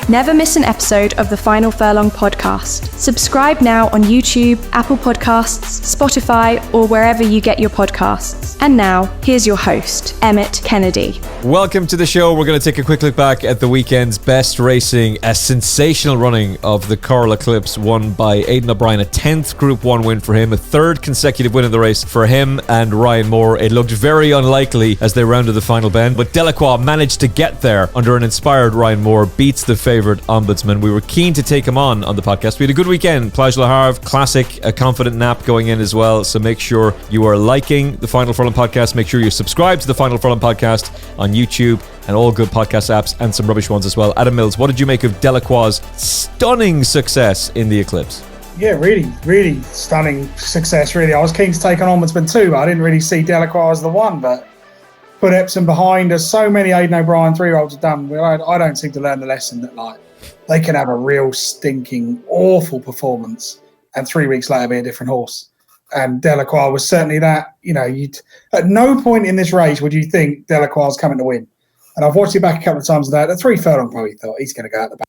Never miss an episode of the Final Furlong podcast. Subscribe now on YouTube, Apple Podcasts, Spotify, or wherever you get your podcasts. And now, here's your host, Emmet Kennedy. Welcome to the show. We're going to take a quick look back at the weekend's best racing, a sensational running of the Coral-Eclipse won by Aidan O'Brien, a 10th Group 1 win for him, a third consecutive win in the race for him and Ryan Moore. It looked very unlikely as they rounded the final bend, but Delacroix managed to get there under an inspired Ryan Moore, beats the favourite Ombudsman. We were keen to take him on the podcast. We had a good weekend. Plage Le Havre, classic, a confident nap going in as well. So make sure you are liking the Final Furlong podcast. Make sure you subscribe to the Final Furlong podcast on YouTube and all good podcast apps and some rubbish ones as well. Adam Mills, what did you make of Delacroix's stunning success in the Eclipse? Yeah, really stunning success, really. I was keen to take on Ombudsman too, but I didn't really see Delacroix as the one, but put Epsom behind us. So many Aidan O'Brien 3-year-olds have done. I don't seem to learn the lesson that they can have a real stinking, awful performance and 3 weeks later be a different horse. And Delacroix was certainly that. At no point in this race would you think Delacroix is coming to win. And I've watched it back a couple of times today. At 3 furlong, probably thought he's going to go out the back.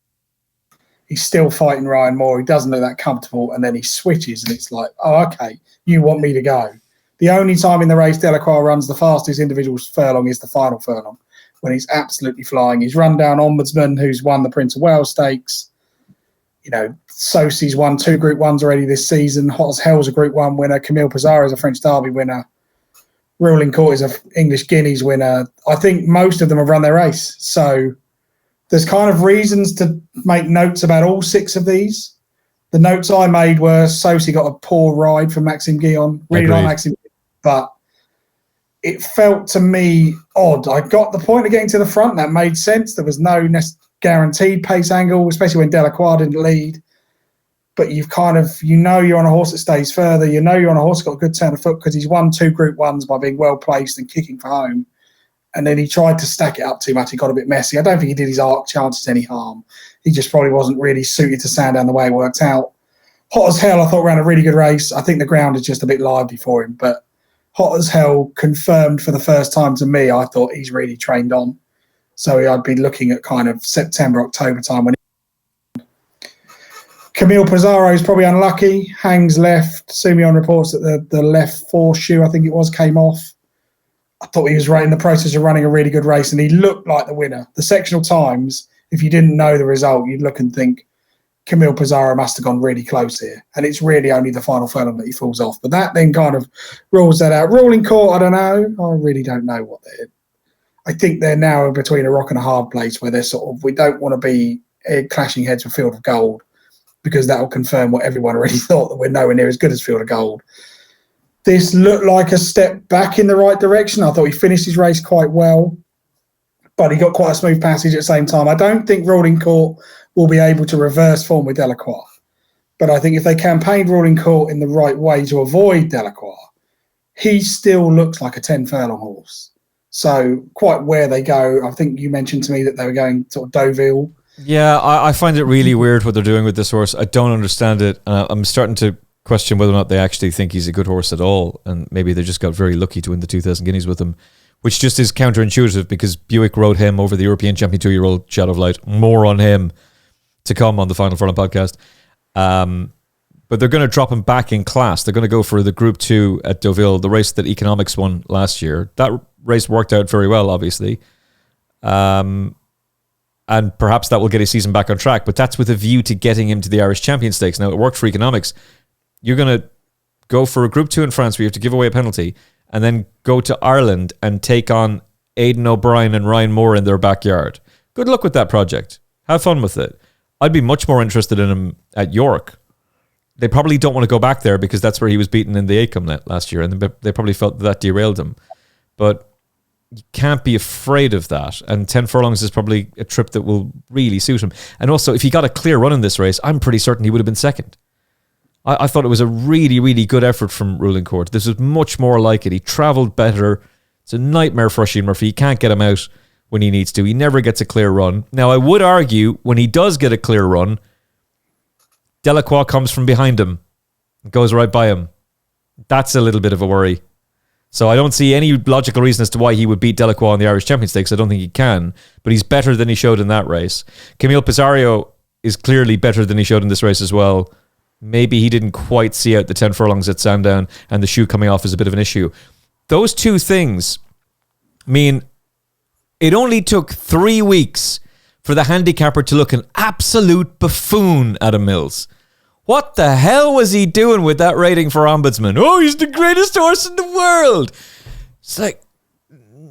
He's still fighting Ryan Moore. He doesn't look that comfortable. And then he switches and it's like, oh, okay, you want me to go. The only time in the race Delacroix runs the fastest individual furlong is the final furlong, when he's absolutely flying. He's run down Ombudsman, who's won the Prince of Wales Stakes. Saucy's won 2 Group 1s already this season. Hot as Hell's a Group 1 winner. Camille Pissarro is a French Derby winner. Ruling Court is an English Guineas winner. I think most of them have run their race. So there's kind of reasons to make notes about all 6 of these. The notes I made were Saucy got a poor ride from Maxime Guillon. Really like Maxime, but it felt to me odd. I got the point of getting to the front. That made sense. There was no guaranteed pace angle, especially when Delacroix didn't lead. But you've kind of, you're on a horse that stays further. You're on a horse that got a good turn of foot because he's won 2 Group 1s by being well placed and kicking for home. And then he tried to stack it up too much. He got a bit messy. I don't think he did his arc chances any harm. He just probably wasn't really suited to Sandown the way it worked out. Hot as Hell, I thought, ran a really good race. I think the ground is just a bit lively for him. But Hot as Hell confirmed for the first time to me, I thought he's really trained on. So I'd be looking at kind of September, October time. Camille Pissarro is probably unlucky. Hangs left. Sumion reports that the left foreshoe, I think it was, came off. I thought he was right in the process of running a really good race and he looked like the winner. The sectional times, if you didn't know the result, you'd look and think Camille Pissarro must have gone really close here. And it's really only the final furlong that he falls off. But that then kind of rules that out. Ruling Court, I don't know. I really don't know what they're. I think they're now in between a rock and a hard place where they're sort of, we don't want to be clashing heads with Field of Gold because that will confirm what everyone already thought, that we're nowhere near as good as Field of Gold. This looked like a step back in the right direction. I thought he finished his race quite well, but he got quite a smooth passage at the same time. I don't think Ruling Court will be able to reverse form with Delacroix. But I think if they campaigned Ruling Court in the right way to avoid Delacroix, he still looks like a 10 furlong horse. So quite where they go, I think you mentioned to me that they were going sort of Deauville. Yeah, I find it really weird what they're doing with this horse. I don't understand it. I'm starting to question whether or not they actually think he's a good horse at all. And maybe they just got very lucky to win the 2,000 guineas with him, which just is counterintuitive because Buick rode him over the European champion 2-year-old Shadow of Light. More on him to come on the Final Furlong podcast. But they're going to drop him back in class. They're going to go for the Group 2 at Deauville, the race that Economics won last year. That race worked out very well, obviously. And perhaps that will get his season back on track. But that's with a view to getting him to the Irish Champion Stakes. Now, it worked for Economics. You're going to go for a Group 2 in France where you have to give away a penalty and then go to Ireland and take on Aidan O'Brien and Ryan Moore in their backyard. Good luck with that project. Have fun with it. I'd be much more interested in him at York. They probably don't want to go back there because that's where he was beaten in the Acom last year, and they probably felt that derailed him. But you can't be afraid of that, and 10 furlongs is probably a trip that will really suit him. And also, if he got a clear run in this race, I'm pretty certain he would have been second. I thought it was a really, really good effort from Ruling Court. This was much more like it. He travelled better. It's a nightmare for Oisin Murphy. He can't get him out when he needs to. He never gets a clear run. Now, I would argue when he does get a clear run, Delacroix comes from behind him and goes right by him. That's a little bit of a worry. So I don't see any logical reason as to why he would beat Delacroix on the Irish Champion Stakes. I don't think he can, but he's better than he showed in that race. Camille Pissarro is clearly better than he showed in this race as well. Maybe he didn't quite see out the 10 furlongs at Sandown, and the shoe coming off is a bit of an issue. Those two things mean it only took 3 weeks for the handicapper to look an absolute buffoon, Adam Mills. What the hell was he doing with that rating for Ombudsman? Oh, he's the greatest horse in the world. It's like,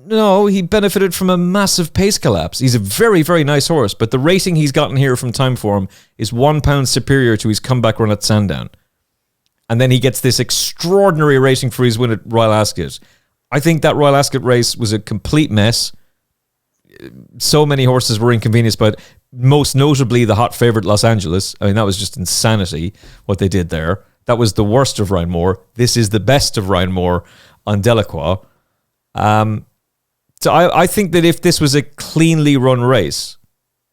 no, he benefited from a massive pace collapse. He's a very, very nice horse, but the rating he's gotten here from Timeform is 1 pound superior to his comeback run at Sandown. And then he gets this extraordinary rating for his win at Royal Ascot. I think that Royal Ascot race was a complete mess. So many horses were inconvenienced, but most notably the hot favourite Los Angeles. I mean, that was just insanity what they did there. That was the worst of Ryan Moore. This is the best of Ryan Moore on Delacroix. So I think that if this was a cleanly run race,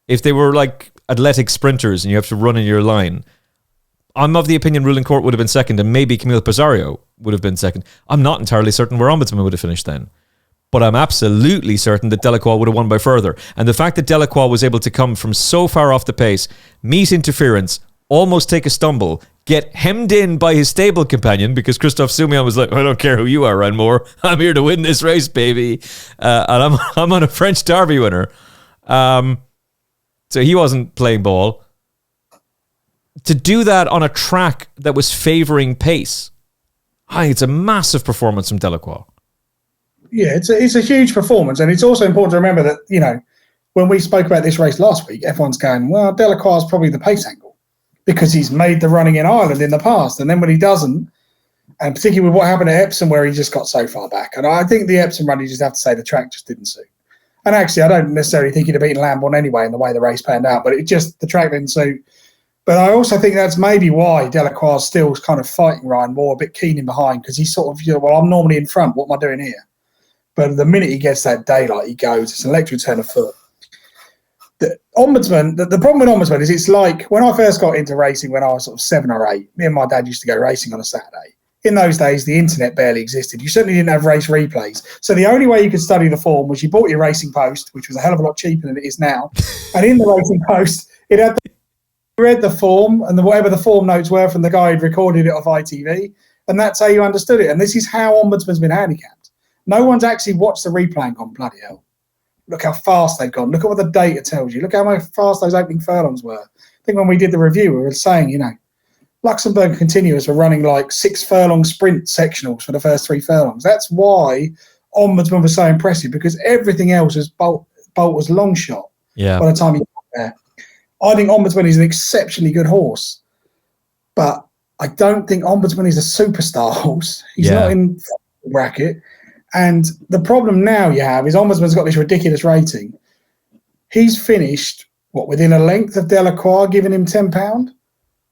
if they were like athletic sprinters and you have to run in your line, I'm of the opinion Ruling Court would have been second and maybe Camille Pissarro would have been second. I'm not entirely certain where Ombudsman would have finished then. But I'm absolutely certain that Delacroix would have won by further. And the fact that Delacroix was able to come from so far off the pace, meet interference, almost take a stumble, get hemmed in by his stable companion, because Christophe Soumillon was like, I don't care who you are, Ryan Moore. I'm here to win this race, baby. And I'm on a French Derby winner. So he wasn't playing ball. To do that on a track that was favouring pace, I think it's a massive performance from Delacroix. Yeah, it's a huge performance, and it's also important to remember that, you know, when we spoke about this race last week, everyone's going, well, Delacroix is probably the pace angle because he's made the running in Ireland in the past, and then when he doesn't, and particularly with what happened at Epsom where he just got so far back, and I think the Epsom run, you just have to say the track just didn't suit. And actually, I don't necessarily think he'd have beaten Lambourne anyway in the way the race panned out, but the track didn't suit. But I also think that's maybe why Delacroix is still kind of fighting Ryan Moore, a bit keen in behind, because he's sort of, you know, well, I'm normally in front. What am I doing here? But the minute he gets that daylight, he goes. It's an electric turn of foot. The Ombudsman, the problem with Ombudsman is it's like when I first got into racing when I was sort of 7 or 8, me and my dad used to go racing on a Saturday. In those days, the internet barely existed. You certainly didn't have race replays. So the only way you could study the form was you bought your Racing Post, which was a hell of a lot cheaper than it is now. And in the Racing Post, it had you read the form and whatever the form notes were from the guy who'd recorded it off ITV. And that's how you understood it. And this is how Ombudsman's been handicapped. No one's actually watched the replay and gone, bloody hell. Look how fast they've gone. Look at what the data tells you. Look how fast those opening furlongs were. I think when we did the review, we were saying, you know, Luxembourg Continuous were running like 6 furlong sprint sectionals for the first 3 furlongs. That's why Ombudsman was so impressive, because everything else was Bolt was long shot by the time he got there. I think Ombudsman is an exceptionally good horse, but I don't think Ombudsman is a superstar horse. He's not in bracket. And the problem now you have is Ombudsman's got this ridiculous rating. He's finished, within a length of Delacroix, giving him £10.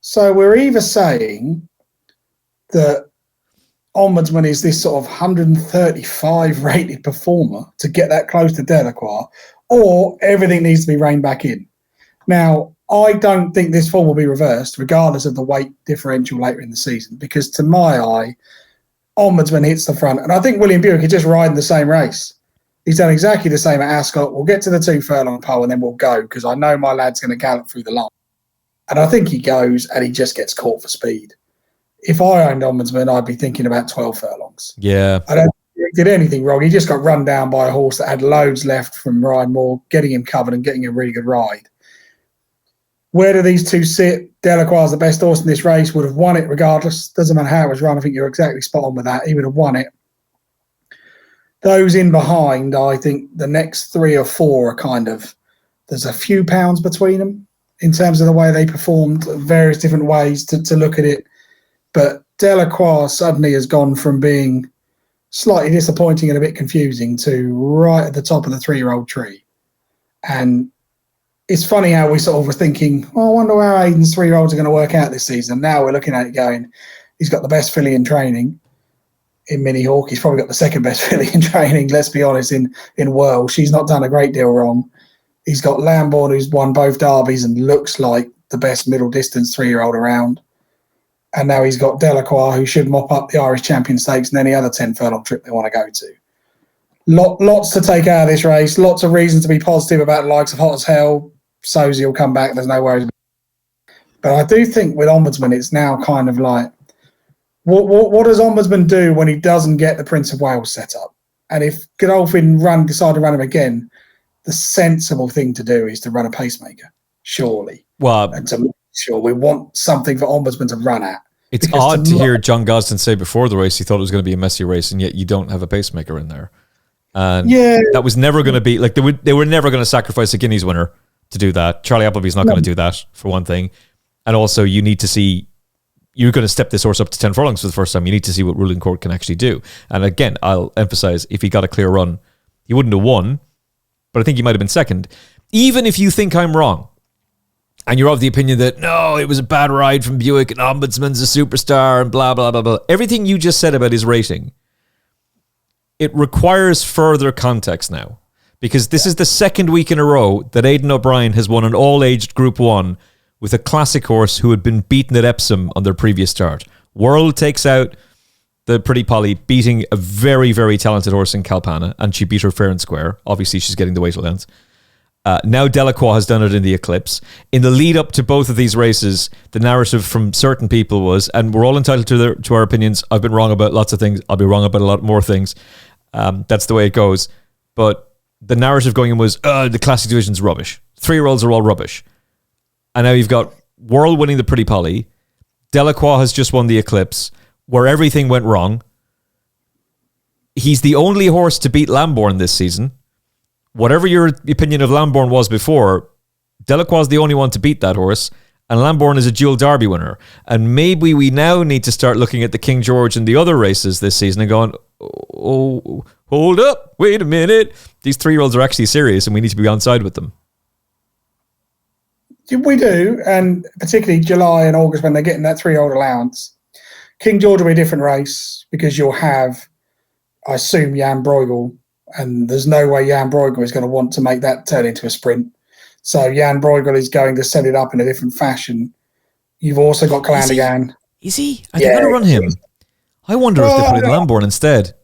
So we're either saying that Ombudsman is this sort of 135 rated performer to get that close to Delacroix, or everything needs to be reined back in. Now, I don't think this form will be reversed, regardless of the weight differential later in the season, because to my eye, Ombudsman hits the front. And I think William Buick is just riding the same race. He's done exactly the same at Ascot. We'll get to the 2 furlong pole and then we'll go, because I know my lad's going to gallop through the line. And I think he goes and he just gets caught for speed. If I owned Ombudsman, I'd be thinking about 12 furlongs. Yeah. I don't think he did anything wrong. He just got run down by a horse that had loads left from Ryan Moore, getting him covered and getting a really good ride. Where do these two sit? Delacroix is the best horse in this race, would have won it regardless. Doesn't matter how it was run. I think you're exactly spot on with that. He would have won it. Those in behind, I think the next 3 or 4 are kind of, there's a few pounds between them in terms of the way they performed, various different ways to look at it. But Delacroix suddenly has gone from being slightly disappointing and a bit confusing to right at the top of the 3-year-old tree. And it's funny how we sort of were thinking, I wonder how Aidan's 3-year-olds are going to work out this season. Now we're looking at it going, he's got the best filly in training in Minnie Hawk. He's probably got the second best filly in training, let's be honest, in Whirl. She's not done a great deal wrong. He's got Lambourne, who's won both derbies and looks like the best middle distance 3-year-old around. And now he's got Delacroix, who should mop up the Irish Champion Stakes and any other 10 furlong trip they want to go to. Lots to take out of this race. Lots of reasons to be positive about the likes of Hot as Hell. Sosie will come back. There's no worries. But I do think with Ombudsman, it's now kind of like, what does Ombudsman do when he doesn't get the Prince of Wales set up? And if Godolphin decide to run him again, the sensible thing to do is to run a pacemaker, surely. Well, and to make sure we want something for Ombudsman to run at. It's odd to hear John Gosden say before the race he thought it was going to be a messy race, and yet you don't have a pacemaker in there. And that was never going to be, like, they were never going to sacrifice a Guineas winner to do that. Charlie Appleby's not going to do that, for one thing. And also, you need to see, you're going to step this horse up to 10 furlongs for the first time. You need to see what ruling court can actually do. And again, I'll emphasize, if he got a clear run, he wouldn't have won, but I think he might have been second. Even if you think I'm wrong, and you're of the opinion that, no, it was a bad ride from Buick and Ombudsman's a superstar and blah, blah, blah, blah. Everything you just said about his rating, it requires further context now. Because this is the second week in a row that Aidan O'Brien has won an all-aged Group 1 with a classic horse who had been beaten at Epsom on their previous start. World takes out the Pretty Polly, beating a very, very talented horse in Calpana, and she beat her fair and square. Obviously, she's getting the weight allowance. Now Delacroix has done it in the Eclipse. In the lead up to both of these races, the narrative from certain people was, and we're all entitled to our opinions, I've been wrong about lots of things, I'll be wrong about a lot more things. That's the way it goes. But the narrative going in was, the classic division's rubbish. 3-year-olds are all rubbish. And now you've got World winning the Pretty Polly. Delacroix has just won the Eclipse, where everything went wrong. He's the only horse to beat Lambourne this season. Whatever your opinion of Lambourne was before, Delacroix is the only one to beat that horse, and Lambourne is a dual Derby winner. And maybe we now need to start looking at the King George and the other races this season and going, oh, hold up, wait a minute. These 3-year-olds are actually serious, and we need to be on side with them. We do, and particularly July and August when they're getting that 3-year-old allowance. King George will be a different race because you'll have, I assume, Jan Bruegel, and there's no way Jan Bruegel is going to want to make that turn into a sprint. So Jan Bruegel is going to set it up in a different fashion. You've also got Calandigan. Is he? Are they going to run him? I wonder if they put in Lambourne instead.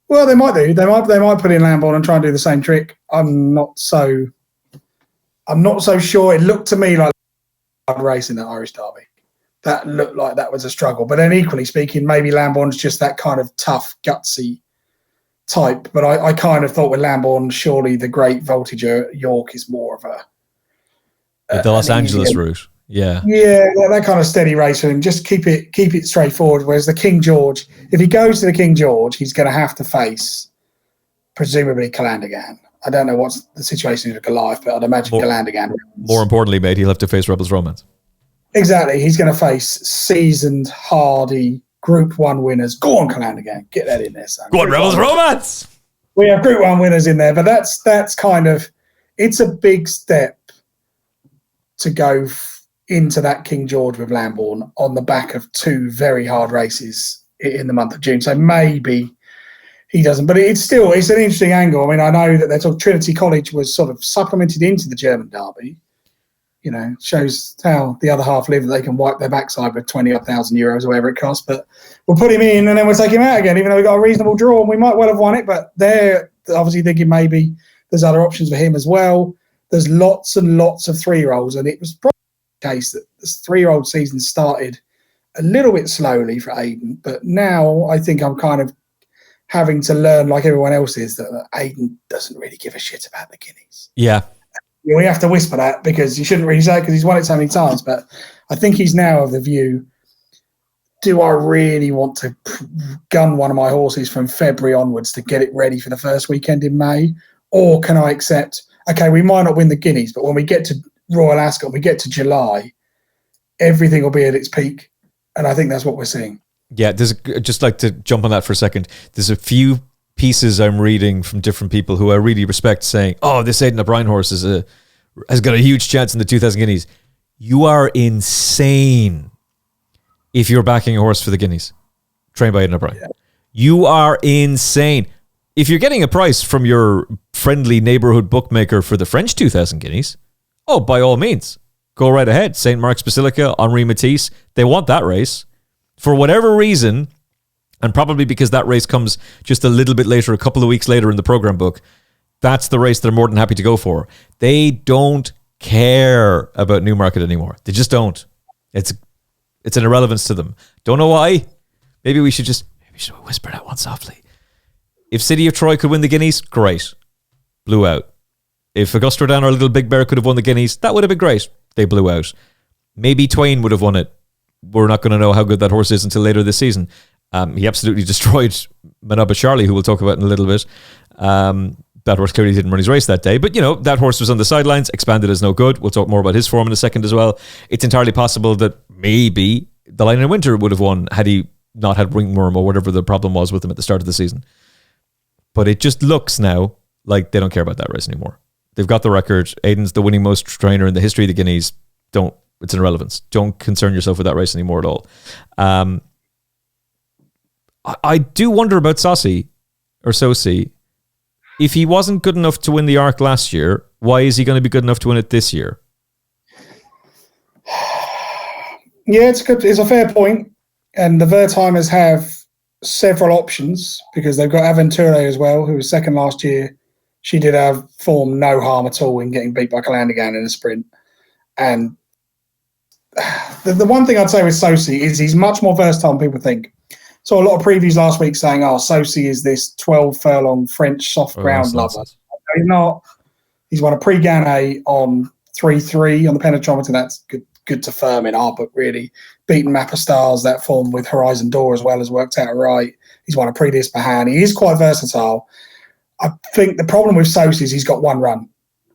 Well, they might do. They might put in Lambourne and try and do the same trick. I'm not so sure. It looked to me like a race in the Irish Derby. That looked like that was a struggle. But then equally speaking, maybe Lambourne's just that kind of tough, gutsy type. But I kind of thought with Lambourne, surely the great Voltage York is more of the Los Angeles route. Yeah. Yeah, that kind of steady race for him. Just keep it straightforward. Whereas the King George, if he goes to the King George, he's going to have to face presumably Calandigan. I don't know what's the situation with Goliath, but I'd imagine Calandigan. More importantly, mate, he'll have to face Rebels Romance. Exactly. He's going to face seasoned, hardy Group 1 winners. Go on, Calandigan. Get that in there, son. Go on, Rebels Romance! We have Group 1 winners in there, but that's kind of, it's a big step to go into that King George with Lambourne on the back of 2 very hard races in the month of June. So maybe he doesn't, but it's an interesting angle. I mean, I know that they're talking Trinity College was sort of supplemented into the German Derby. You know, shows how the other half live, that they can wipe their backside with 20,000 euros or whatever it costs. But we'll put him in and then we'll take him out again, even though we got a reasonable draw and we might well have won it. But they're obviously thinking maybe there's other options for him as well. There's lots and lots of 3-year-olds, and it was probably the case that this 3-year-old season started a little bit slowly for Aidan. But now I think I'm kind of having to learn, like everyone else is, that Aidan doesn't really give a shit about the Guineas. Yeah. We have to whisper that because you shouldn't really say it because he's won it so many times. But I think he's now of the view, do I really want to gun one of my horses from February onwards to get it ready for the first weekend in May? Or can I accept, okay, we might not win the Guineas, but when we get to Royal Ascot, we get to July, everything will be at its peak. And I think that's what we're seeing. Yeah, just like to jump on that for a second. There's a few pieces I'm reading from different people who I really respect saying, oh, this Aidan O'Brien horse has got a huge chance in the 2000 Guineas. You are insane if you're backing a horse for the Guineas trained by Aidan O'Brien. Yeah. You are insane. If you're getting a price from your friendly neighborhood bookmaker for the French 2000 Guineas, oh, by all means, go right ahead. St. Mark's Basilica, Henri Matisse, they want that race. For whatever reason, and probably because that race comes just a little bit later, a couple of weeks later in the program book, that's the race they're more than happy to go for. They don't care about Newmarket anymore. They just don't. It's an irrelevance to them. Don't know why. Maybe we should whisper that one softly. If City of Troy could win the Guineas, great. Blew out. If Augusta Rodin or Little Big Bear could have won the Guineas, that would have been great. They blew out. Maybe Twain would have won it. We're not going to know how good that horse is until later this season. He absolutely destroyed Manaba Charlie, who we'll talk about in a little bit. That horse clearly didn't run his race that day. But, that horse was on the sidelines. Expanded is no good. We'll talk more about his form in a second as well. It's entirely possible that maybe the Lion in Winter would have won had he not had ringworm or whatever the problem was with him at the start of the season. But it just looks now like they don't care about that race anymore. They've got the record. Aidan's the winning most trainer in the history of the Guineas. It's an irrelevance. Don't concern yourself with that race anymore at all. I do wonder about Sosi. If he wasn't good enough to win the Arc last year, why is he going to be good enough to win it this year? Yeah, it's a fair point. And the Wertheimers have several options because they've got Aventure as well, who was second last year. She did have form no harm at all in getting beat by Calandigan in a sprint. And the one thing I'd say with Sosi is he's much more versatile than people think. So a lot of previews last week saying, Sosi is this 12 furlong French soft ground lover. He's not. He's won a Prix Gannet on 3-3 on the penetrometer. That's good to firm in our book, really. Beaten Mappa Stars, that form with Horizon Door as well has worked out right. He's won a Prix d'Ispahan. He is quite versatile. I think the problem with Sosi is he's got one run.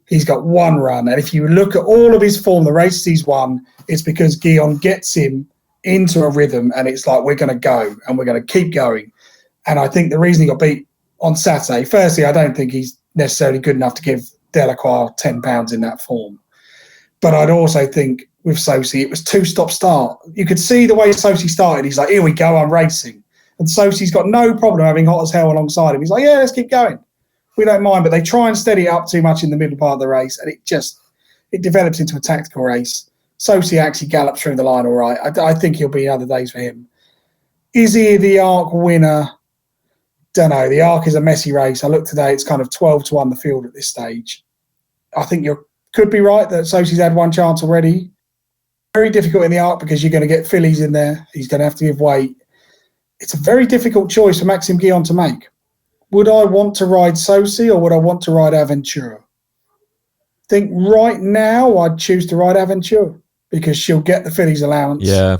And if you look at all of his form, the races he's won, it's because Guillaume gets him into a rhythm and it's like, we're going to go and we're going to keep going. And I think the reason he got beat on Saturday, firstly, I don't think he's necessarily good enough to give Delacroix £10 in that form. But I'd also think with Sosi, it was two-stop start. You could see the way Sosi started. He's like, here we go, I'm racing. And Sosi's got no problem having Hot as Hell alongside him. He's like, yeah, let's keep going. We don't mind. But they try and steady it up too much in the middle part of the race, and it develops into a tactical race. Sosi actually galloped through the line all right. I think he'll be other days for him. Is he the Arc winner? Don't know. The Arc is a messy race. I looked today, it's kind of 12-1 the field at this stage. I think you could be right that Sosi's had one chance already. Very difficult in the Arc because you're going to get fillies in there. He's going to have to give weight. It's a very difficult choice for Maxime Guillon to make. Would I want to ride Sosi or would I want to ride Aventure? I think right now I'd choose to ride Aventure because she'll get the fillies allowance. Yeah.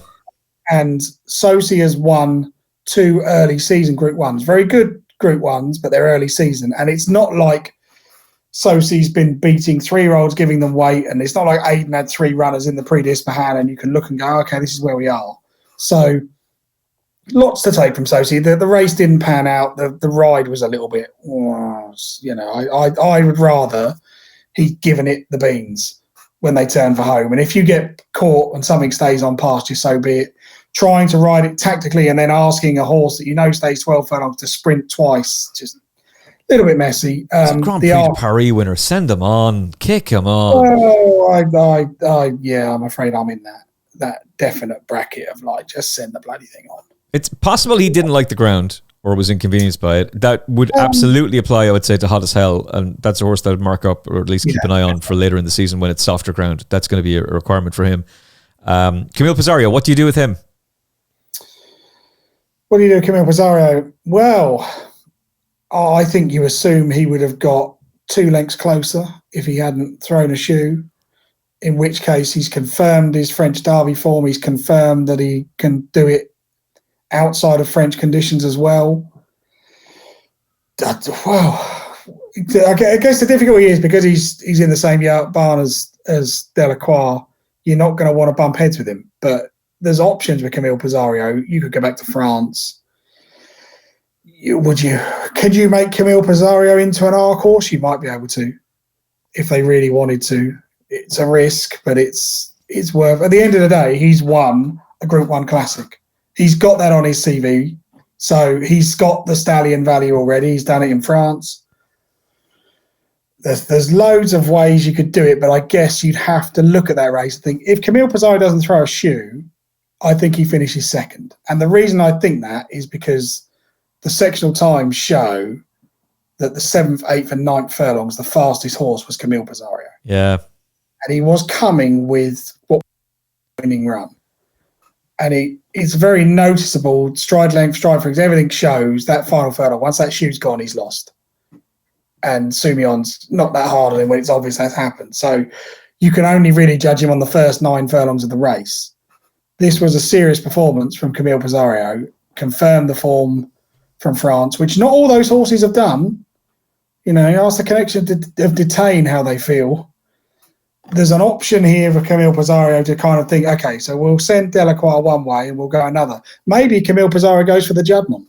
And Sosi has won 2 early season Group 1s. Very good Group 1s, but they're early season. And it's not like Sosi's been beating 3-year-olds, giving them weight. And it's not like Aidan had 3 runners in the Prix d'Ispahan and you can look and go, okay, this is where we are. So lots to take from Sosi. The race didn't pan out. The ride was a little bit, I would rather he'd given it the beans when they turn for home. And if you get caught and something stays on past you, so be it. Trying to ride it tactically and then asking a horse that stays 12 furlongs to sprint twice, just a little bit messy. It's a Grand Prix de Paris winner. Send him on. Kick him on. Oh, I'm afraid I'm in that definite bracket of just send the bloody thing on. It's possible he didn't like the ground or was inconvenienced by it. That would absolutely apply, I would say, to Hot as Hell. And that's a horse that would mark up or at least keep an eye on for later in the season when it's softer ground. That's going to be a requirement for him. Camille Pissarro, what do you do with him? What do you do with Camille Pissarro? Well, I think you assume he would have got 2 lengths closer if he hadn't thrown a shoe, in which case he's confirmed his French Derby form. He's confirmed that he can do it outside of French conditions as well. Well, I guess the difficulty is because he's in the same barn as Delacroix, you're not going to want to bump heads with him. But there's options with Camille Pissarro. You could go back to France. Could you make Camille Pissarro into an Arc horse? You might be able to, if they really wanted to. It's a risk, but it's worth. At the end of the day, he's won a Group 1 Classic. He's got that on his CV. So he's got the stallion value already. He's done it in France. there's loads of ways you could do it, but I guess you'd have to look at that race and think, if Camille Pissarro doesn't throw a shoe, I think he finishes second. And the reason I think that is because the sectional times show that the 7th, 8th and 9th furlongs, the fastest horse was Camille Pissarro. Yeah. And he was coming with what winning run. And it's very noticeable, stride length, stride frings, everything shows that final furlong. Once that shoe's gone, he's lost. And Soumillon's not that hard on him when it's obvious that's happened. So you can only really judge him on the first 9 furlongs of the race. This was a serious performance from Camille Pissarro, confirmed the form from France, which not all those horses have done. You know, ask the connection of Detain how they feel. There's an option here for Camille Pissarro to kind of think, okay, so we'll send Delacroix one way and we'll go another. Maybe Camille Pissarro goes for the Juddmonte,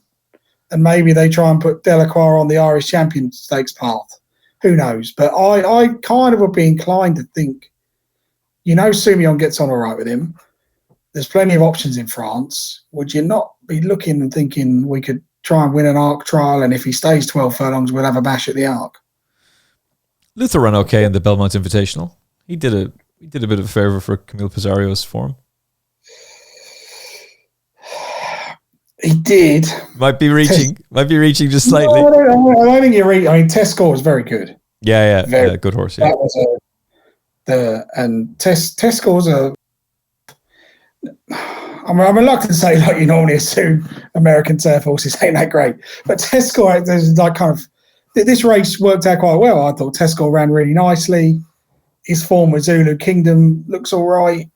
and maybe they try and put Delacroix on the Irish Champion Stakes path. Who knows? But I kind of would be inclined to think, you know, Soumillon gets on all right with him. There's plenty of options in France. Would you not be looking and thinking we could try and win an Arc trial, and if he stays 12 furlongs, we'll have a bash at the Arc? Luther ran okay in the Belmont Invitational. He did a bit of a favour for Camille Pissarro's form. He did. Might be reaching just slightly. No, I don't think you're reaching. I mean, Test Score was very good. Yeah, good horse. Yeah, that was Test Scores are. I'm reluctant to say, like you normally assume, American turf horses ain't that great, but Test Score, there's like kind of this race worked out quite well. I thought Test Score ran really nicely. His form with Zulu Kingdom looks all right.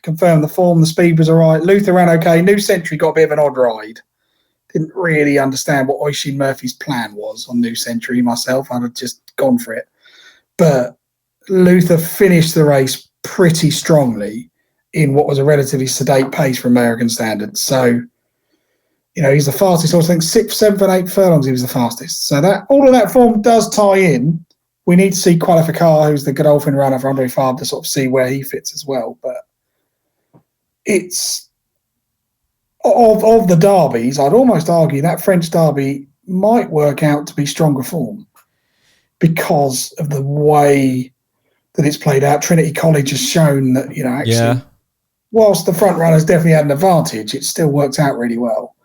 Confirmed the form, the speed was all right. Luther ran okay. New Century got a bit of an odd ride. Didn't really understand what Oisin Murphy's plan was on New Century myself. I'd have just gone for it. But Luther finished the race pretty strongly in what was a relatively sedate pace for American standards. So, you know, he's the fastest horse. I think 6th, 7th and 8th furlongs he was the fastest. So that all of that form does tie in. We need to see Qualificar, who's the Godolphin runner for Andre Fabre, to sort of see where he fits as well. But it's of the derbies, I'd almost argue that French derby might work out to be stronger form because of the way that it's played out. Trinity College has shown that, you know, actually, whilst the front runners definitely had an advantage, it still worked out really well.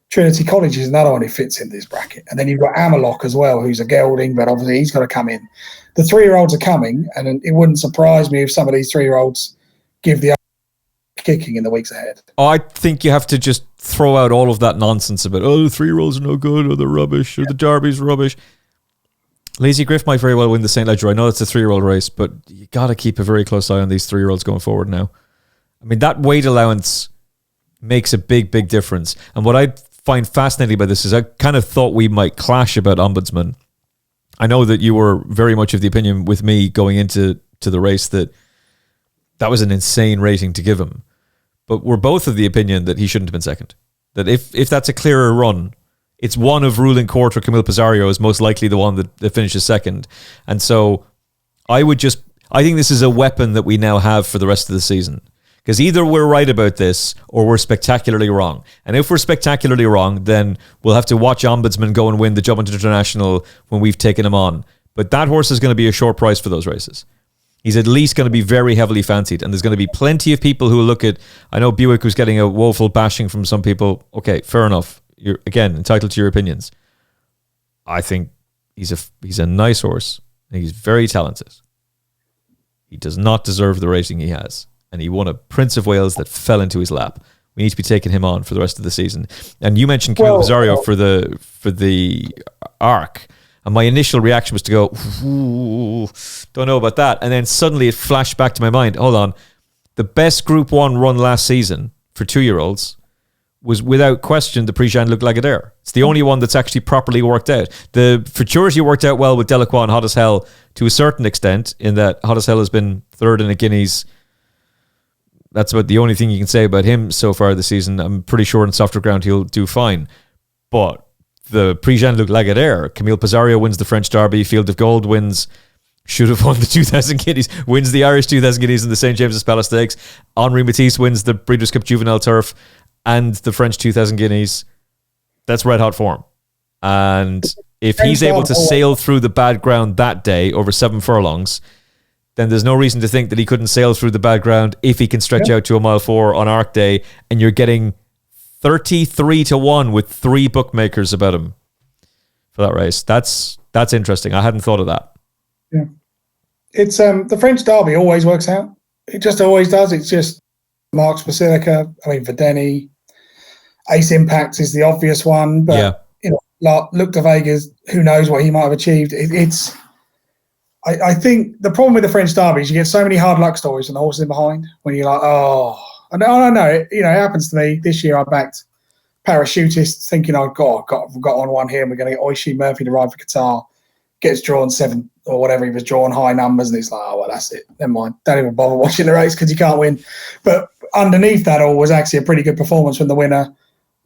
Trinity College is another one who fits in this bracket. And then you've got Amelot as well, who's a gelding, but obviously he's got to come in. The 3-year-olds are coming, and it wouldn't surprise me if some of these 3-year-olds give the kicking in the weeks ahead. I think you have to just throw out all of that nonsense about, the 3-year-olds are no good, or they're rubbish, or the Derby's rubbish. Lazy Griff might very well win the St. Ledger. I know it's a 3-year-old race, but you got to keep a very close eye on these 3-year-olds going forward now. I mean, that weight allowance makes a big, big difference. And what I find fascinating about this is I kind of thought we might clash about Ombudsman. I know that you were very much of the opinion with me going into the race that was an insane rating to give him. But we're both of the opinion that he shouldn't have been second. That if that's a clearer run, it's one of ruling court or Camille Pissarro is most likely the one that finishes second. And so I think this is a weapon that we now have for the rest of the season. Because either we're right about this or we're spectacularly wrong. And if we're spectacularly wrong, then we'll have to watch Ombudsman go and win the Jumping International when we've taken him on. But that horse is going to be a short price for those races. He's at least going to be very heavily fancied. And there's going to be plenty of people who will look at... I know Buick was getting a woeful bashing from some people. Okay, fair enough. You're, again, entitled to your opinions. I think he's a nice horse. And he's very talented. He does not deserve the rating he has. And he won a Prince of Wales that fell into his lap. We need to be taking him on for the rest of the season. And you mentioned Camille Pissarro for the Arc. And my initial reaction was to go, ooh, don't know about that. And then suddenly it flashed back to my mind. Hold on. The best Group 1 run last season for 2-year-olds was without question the Prix Jean-Luc Lagardère. It's the only one that's actually properly worked out. The futurity worked out well with Delacroix and Hot as Hell to a certain extent, in that Hot as Hell has been third in a Guineas. That's about the only thing you can say about him so far this season. I'm pretty sure in softer ground he'll do fine. But the Prix Jean-Luc Lagardère, Camille Pissarro wins the French Derby, Field of Gold wins, should have won the 2,000 Guineas, wins the Irish 2,000 Guineas in the St. James's Palace Stakes. Henri Matisse wins the Breeders' Cup Juvenile Turf and the French 2,000 Guineas. That's red hot form. And If he's able to sail through the bad ground that day over 7 furlongs, then there's no reason to think that he couldn't sail through the bad ground if he can stretch out to a mile 4 on Arc Day, and you're getting 33-1 with 3 bookmakers about him for that race. That's interesting. I hadn't thought of that. Yeah. It's the French Derby always works out. It just always does. It's just Marks Basilica, Verdeni, Ace Impact is the obvious one, but look to Vegas, who knows what he might have achieved. I think the problem with the French Derby is you get so many hard luck stories and the horses in behind when you're like, I know. It happens to me. This year I backed Parachutist thinking, we've got on one here and we're going to get Oishi Murphy to ride for Qatar. Gets drawn 7 or whatever, he was drawing high numbers, and it's like, that's it. Never mind. Don't even bother watching the race because you can't win. But underneath that all was actually a pretty good performance from the winner.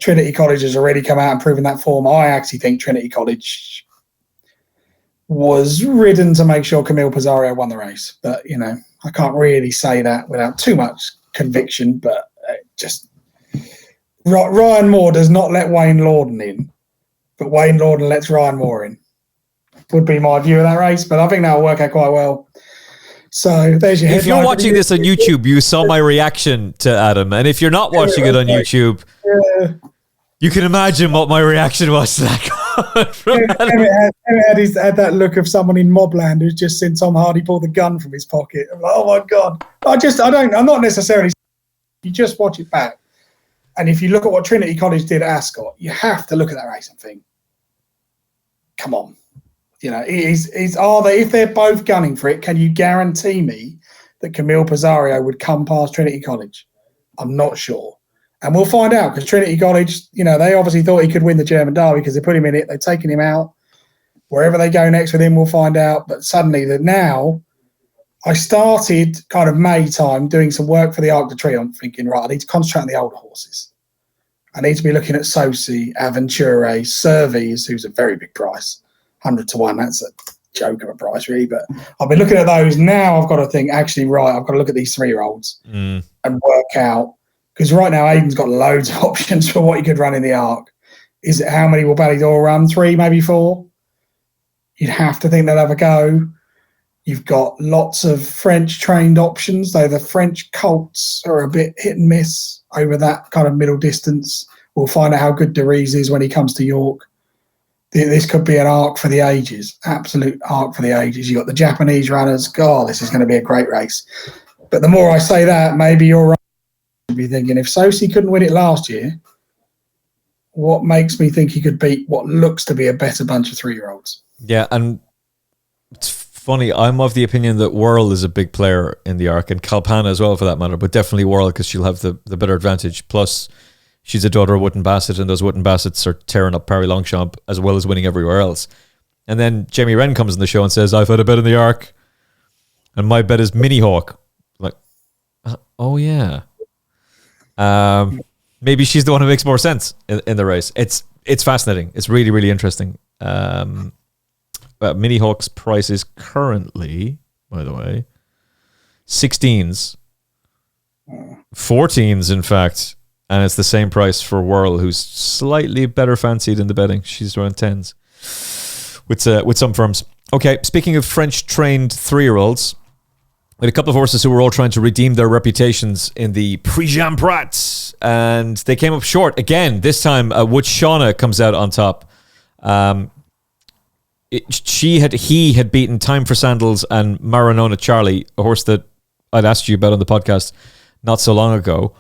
Trinity College has already come out and proven that form. I actually think Trinity College was ridden to make sure Camille Pissarro won the race. But, I can't really say that without too much conviction, but just Ryan Moore does not let Wayne Lorden in, but Wayne Lorden lets Ryan Moore in. Would be my view of that race, but I think that'll work out quite well. So there's your headline. If you're watching this on YouTube, you saw my reaction to Adam, and if you're not watching it on YouTube, you can imagine what my reaction was to that. Emmet had that look of someone in Mobland who's just seen Tom Hardy pull the gun from his pocket. I'm like, oh my God. I'm not necessarily, you just watch it back. And if you look at what Trinity College did at Ascot, you have to look at that race and think, come on. If they're both gunning for it, can you guarantee me that Camille Pissarro would come past Trinity College? I'm not sure. And we'll find out, because Trinity College, they obviously thought he could win the German Derby because they put him in it. They've taken him out. Wherever they go next with him, we'll find out. But suddenly, now, I started kind of May time doing some work for the Arc de Triomphe, thinking, right, I need to concentrate on the older horses. I need to be looking at Sosi, Aventure, Cervise, who's a very big price. 100-1, that's a joke of a price, really. But I've been looking at those. Now I've got to think, actually, right, I've got to look at these 3-year-olds and work out. Because right now, Aidan's got loads of options for what he could run in the Arc. Is it how many will Ballydor run? 3, maybe 4? You'd have to think they'll have a go. You've got lots of French-trained options, though the French colts are a bit hit and miss over that kind of middle distance. We'll find out how good DeRise is when he comes to York. This could be an arc for the ages, absolute arc for the ages. You've got the Japanese runners. God, this is going to be a great race. But the more I say that, maybe you're right. You'd be thinking, if Sosi couldn't win it last year, what makes me think he could beat what looks to be a better bunch of 3-year-olds? Yeah, and it's funny. I'm of the opinion that Whirl is a big player in the Arc, and Kalpana as well, for that matter, but definitely Whirl because she'll have the better advantage. Plus, she's a daughter of Wooden Bassett, and those Wooden Bassets are tearing up Paris Longchamp as well as winning everywhere else. And then Jamie Wren comes on the show and says, I've had a bet in the Arc, and my bet is Mini Hawk. Like, oh yeah. Maybe she's the one who makes more sense in the race. It's fascinating. It's really, really interesting. But Mini Hawk's price is currently, by the way, 16s. 14s, in fact. And it's the same price for Whirl, who's slightly better fancied in the betting. She's around 10s with some firms. Okay, speaking of French-trained 3-year-olds, we had a couple of horses who were all trying to redeem their reputations in the Prix Jean Prat, and they came up short again. This time, Woodshauna comes out on top. He had beaten Time for Sandals and Maranoa Charlie, a horse that I'd asked you about on the podcast not so long ago.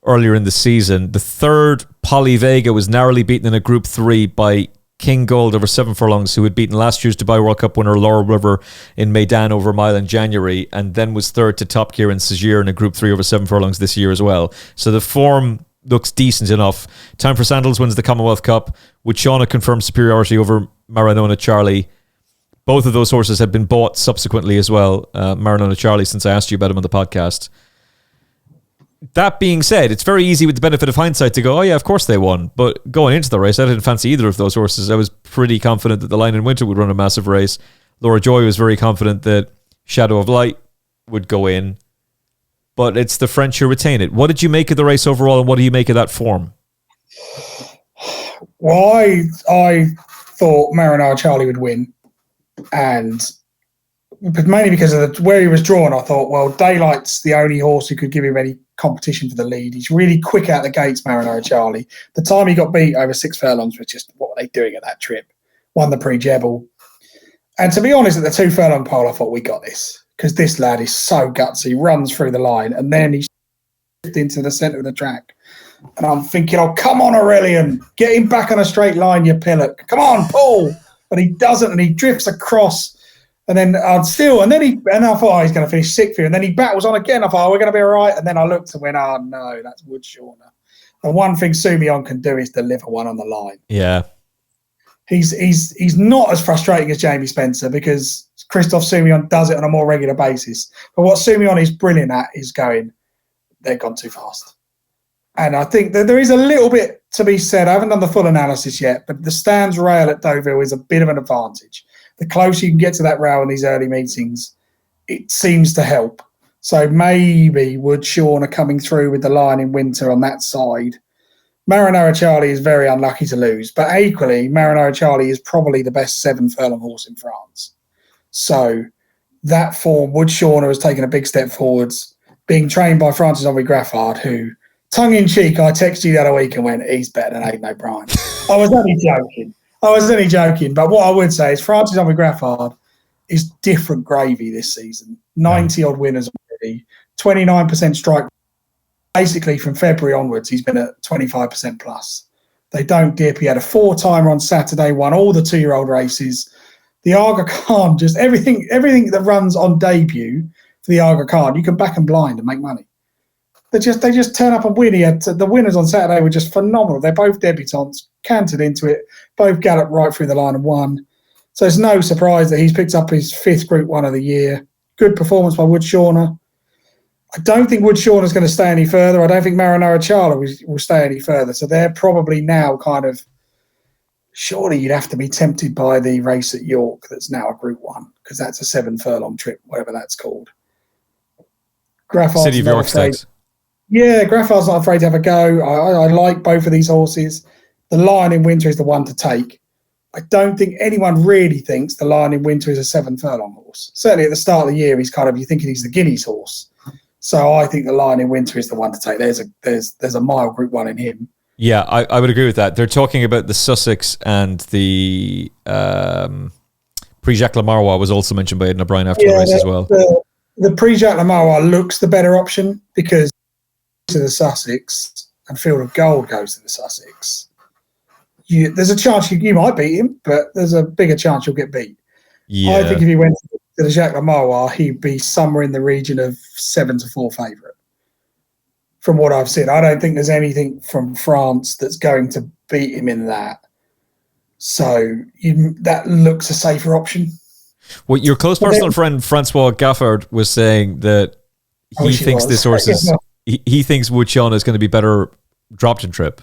Earlier in the season, the third Polly Vega was narrowly beaten in a Group 3 by King Gold over 7 furlongs, who had beaten last year's Dubai World Cup winner Laurel River in Meydan over a mile in January, and then was third to Top Gear and Sagier in a Group 3 over 7 furlongs this year as well. So the form looks decent enough. Time for Sandals wins the Commonwealth Cup. Woodshauna confirms superiority over Maranoa Charlie. Both of those horses had been bought subsequently as well. Maranoa Charlie, since I asked you about him on the podcast. That being said, it's very easy with the benefit of hindsight to go, oh yeah, of course they won. But going into the race, I didn't fancy either of those horses. I was pretty confident that the Lion in Winter would run a massive race. Laura Joy was very confident that Shadow of Light would go in. But it's the French who retain it. What did you make of the race overall, and what do you make of that form? Well, I thought Maranoa Charlie would win, but mainly because of where he was drawn. I thought, well, Daylight's the only horse who could give him any competition for the lead. He's really quick out the gates, Maranoa Charlie. The time he got beat over 6 furlongs was just, what were they doing at that trip? Won the pre-Jebel. And to be honest, at the 2 furlong pole, I thought, we got this, because this lad is so gutsy. He runs through the line, and then he's into the centre of the track. And I'm thinking, oh, come on, Aurelian. Get him back on a straight line, you pillock. Come on, Paul. But he doesn't, and he drifts across. And then I thought, oh, he's going to finish 6th here. And then he battles on again. I thought, oh, we're going to be all right. And then I looked and went, oh, no, that's Woodshauna. And one thing Soumillon can do is deliver one on the line. Yeah. He's not as frustrating as Jamie Spencer, because Christophe Soumillon does it on a more regular basis. But what Soumillon is brilliant at is going, they've gone too fast. And I think that there is a little bit to be said. I haven't done the full analysis yet, but the stands rail at Deauville is a bit of an advantage. The closer you can get to that rail in these early meetings, it seems to help. So maybe Woodshauna coming through with the Lion in Winter on that side. Maranoa Charlie is very unlucky to lose, but equally, Maranoa Charlie is probably the best 7 furlong horse in France. So that form, Woodshauna has taken a big step forwards, being trained by Francis-Henri Graffard, who, tongue-in-cheek, I texted you the other week and went, he's better than Aidan O'Brien. I was only joking. But what I would say is Francis-Henri Graffard is different gravy this season. 90-odd winners already, 29% strike. Basically, from February onwards, he's been at 25% plus. They don't dip. He had a 4-timer on Saturday, won all the 2-year-old races. The Aga Khan, just everything that runs on debut for the Aga Khan, you can back and blind and make money. They just turn up and win. The winners on Saturday were just phenomenal. They're both debutants, cantered into it, both galloped right through the line and won. So it's no surprise that he's picked up his 5th Group 1 of the year. Good performance by Woodshauna. I don't think Woodshauna's going to stay any further. I don't think Maranoa Charlie will stay any further. So they're probably now kind of, surely you'd have to be tempted by the race at York that's now a Group 1, because that's a 7 furlong trip, whatever that's called. Graffard's City of York Stakes. Yeah, Graffard's not afraid to have a go. I like both of these horses. The Lion in Winter is the one to take. I don't think anyone really thinks the Lion in Winter is a 7 furlong horse. Certainly at the start of the year, you're thinking he's the Guineas horse. So I think the Lion in Winter is the one to take. There's a mile Group 1 in him. Yeah, I would agree with that. They're talking about the Sussex, and the Prix-Jacques Lemarrois was also mentioned by Aidan O'Brien after the race as well. The Prix-Jacques Lemarrois looks the better option, because to the Sussex and Field of Gold goes to the Sussex. There's a chance you might beat him, but there's a bigger chance you'll get beat. Yeah. I think if he went to the Jacques Lemarrois, he'd be somewhere in the region of 7-4 favourite. From what I've seen, I don't think there's anything from France that's going to beat him in that. So that looks a safer option. Well, your close personal friend Francois Gaffard was saying that he thinks this horse is. He thinks Woodshauna is going to be better dropped in trip.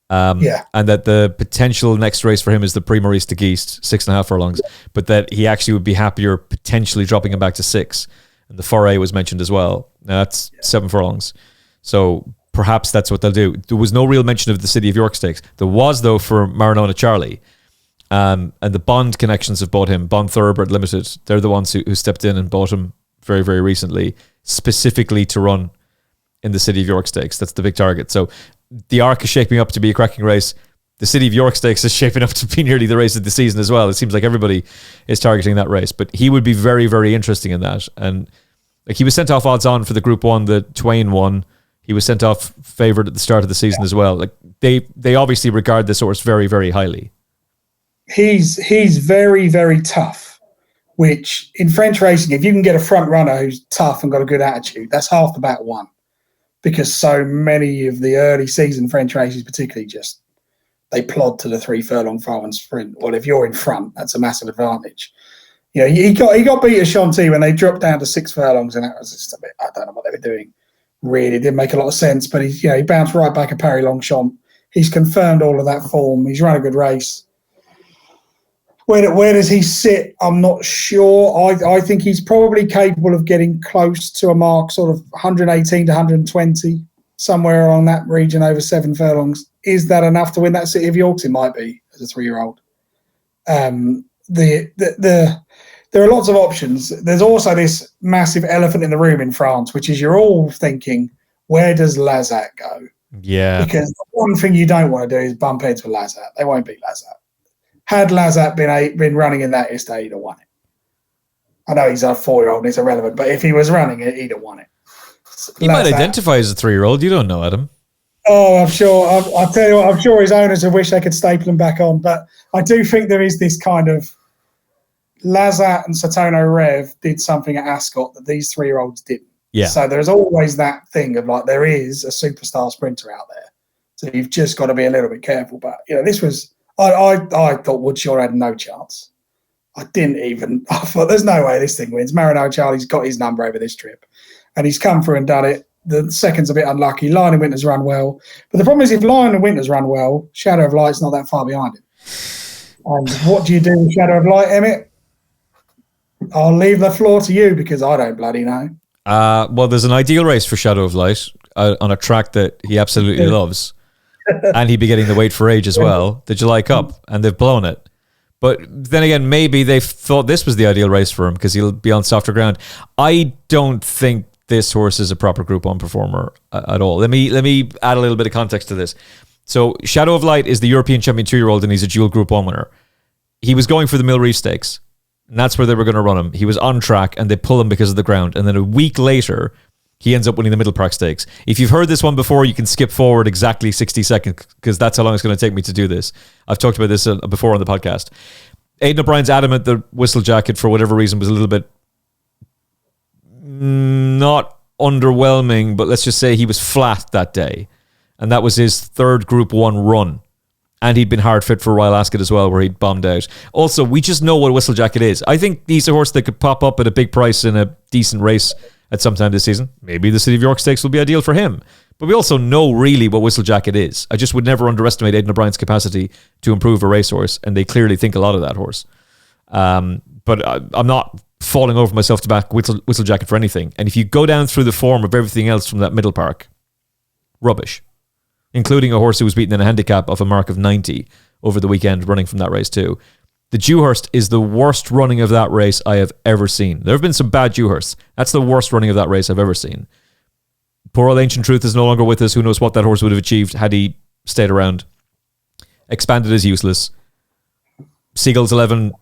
And that the potential next race for him is the Prix Maurice de Geest, 6.5 furlongs, but that he actually would be happier potentially dropping him back to 6. And the Foray was mentioned as well. Now that's 7 furlongs. So perhaps that's what they'll do. There was no real mention of the City of York Stakes. There was, though, for Maranoa Charlie. And the Bond connections have bought him. Bond Thoroughbred Limited. They're the ones who stepped in and bought him very, very recently, specifically to run in the City of York Stakes. That's the big target. So the Arc is shaping up to be a cracking race. The City of York Stakes is shaping up to be nearly the race of the season as well. It seems like everybody is targeting that race, but he would be very, very interesting in that. And like, he was sent off odds on for the Group 1 that Twain won. He was sent off favourite at the start of the season as well. Like they obviously regard this horse very, very highly. He's very, very tough, which in French racing, if you can get a front runner who's tough and got a good attitude, that's half the battle won. Because so many of the early season French races, particularly, they plod to the 3 furlong final and sprint. Well, if you're in front, that's a massive advantage. You know, he got beat at Chantilly when they dropped down to 6 furlongs, and that was just a bit, I don't know what they were doing. Really, it didn't make a lot of sense. But he bounced right back at Paris-Longchamp. He's confirmed all of that form. He's run a good race. Where does he sit? I'm not sure. I think he's probably capable of getting close to a mark, sort of 118 to 120, somewhere along that region over 7 furlongs. Is that enough to win that City of Yorks? It might be, as a 3-year-old. There are lots of options. There's also this massive elephant in the room in France, which is you're all thinking, where does Lazat go? Yeah. Because the one thing you don't want to do is bump heads with Lazat. They won't beat Lazat. Had Lazat been running in that estate, he'd have won it. I know he's a 4-year-old and it's irrelevant, but if he was running it, he'd have won it. He might identify as a 3-year-old. You don't know, Adam. Oh, I'm sure. I'll tell you what, I'm sure his owners have wished they could staple him back on. But I do think there is this kind of Lazat and Satono Rev did something at Ascot that these 3-year-olds didn't. Yeah. So there's always that thing of like, there is a superstar sprinter out there. So you've just got to be a little bit careful. But, this was, I thought Woodshauna had no chance. I thought there's no way this thing wins. Maranoa Charlie's got his number over this trip. And he's come through and done it. The second's a bit unlucky. Lion and Winter's run well. But the problem is if Lion and Winter's run well, Shadow of Light's not that far behind him. And what do you do with Shadow of Light, Emmet? I'll leave the floor to you because I don't bloody know. Well, there's an ideal race for Shadow of Light on a track that he absolutely loves. And he'd be getting the weight for age as well, the July Cup, and they've blown it. But then again, maybe they thought this was the ideal race for him because he'll be on softer ground. I don't think this horse is a proper Group 1 performer at all. Let me add a little bit of context to this. So Shadow of Light is the European champion 2-year-old and he's a dual Group 1 winner. He was going for the Mill Reef Stakes. And that's where they were going to run him. He was on track and they pull him because of the ground. And then a week later, he ends up winning the Middle Park Stakes. If you've heard this one before, you can skip forward exactly 60 seconds because that's how long it's going to take me to do this. I've talked about this before on the podcast. Aidan O'Brien's adamant the Whistle Jacket, for whatever reason, was a little bit not underwhelming, but let's just say he was flat that day. And that was his third Group 1 run. And he'd been hard fit for Royal Ascot as well, where he'd bombed out. Also, we just know what Whistle Jacket is. I think he's a horse that could pop up at a big price in a decent race at some time this season. Maybe the City of York Stakes will be ideal for him. But we also know really what Whistle Jacket is. I just would never underestimate Aidan O'Brien's capacity to improve a racehorse, and they clearly think a lot of that horse. But I'm not falling over myself to back Whistle Jacket for anything. And if you go down through the form of everything else from that Middle Park, rubbish. Including a horse who was beaten in a handicap of a mark of 90 over the weekend running from that race too. The Dewhurst is the worst running of that race I have ever seen. There have been some bad Dewhursts. That's the worst running of that race I've ever seen. Poor old Ancient Truth is no longer with us. Who knows what that horse would have achieved had he stayed around. Expanded is useless. Seagull's 11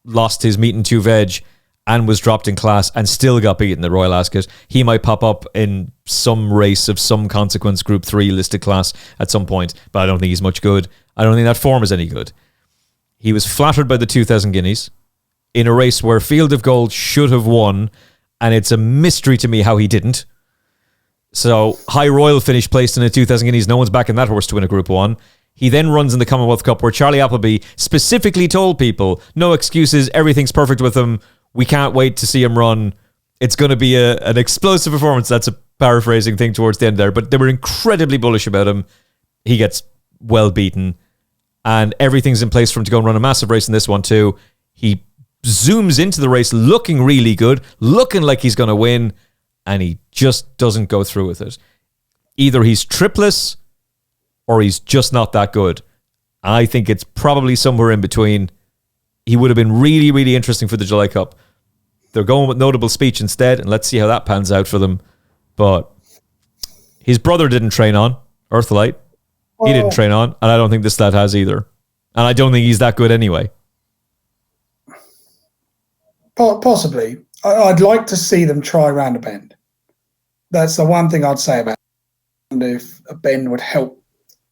lost his meat and two veg and was dropped in class and still got beaten at Royal Ascot. He might pop up in some race of some consequence, Group 3 listed class at some point, but I don't think he's much good. I don't think that form is any good. He was flattered by the 2,000 guineas in a race where Field of Gold should have won, and it's a mystery to me how he didn't. So High Royal finished placed in a 2,000 guineas. No one's backing that horse to win a Group 1. He then runs in the Commonwealth Cup where Charlie Appleby specifically told people, no excuses, everything's perfect with him. We can't wait to see him run. It's going to be an explosive performance. That's a paraphrasing thing towards the end there. But they were incredibly bullish about him. He gets well beaten. And everything's in place for him to go and run a massive race in this one too. He zooms into the race looking really good, looking like he's going to win. And he just doesn't go through with it. Either he's tripless or he's just not that good. I think it's probably somewhere in between. He would have been really, really interesting for the July Cup. They're going with Notable Speech instead, and let's see how that pans out for them. But his brother didn't train on, Earthlight. He didn't train on, and I don't think this lad has either. And I don't think he's that good anyway. Possibly. I'd like to see them try round a bend. That's the one thing I'd say about it. And if a bend would help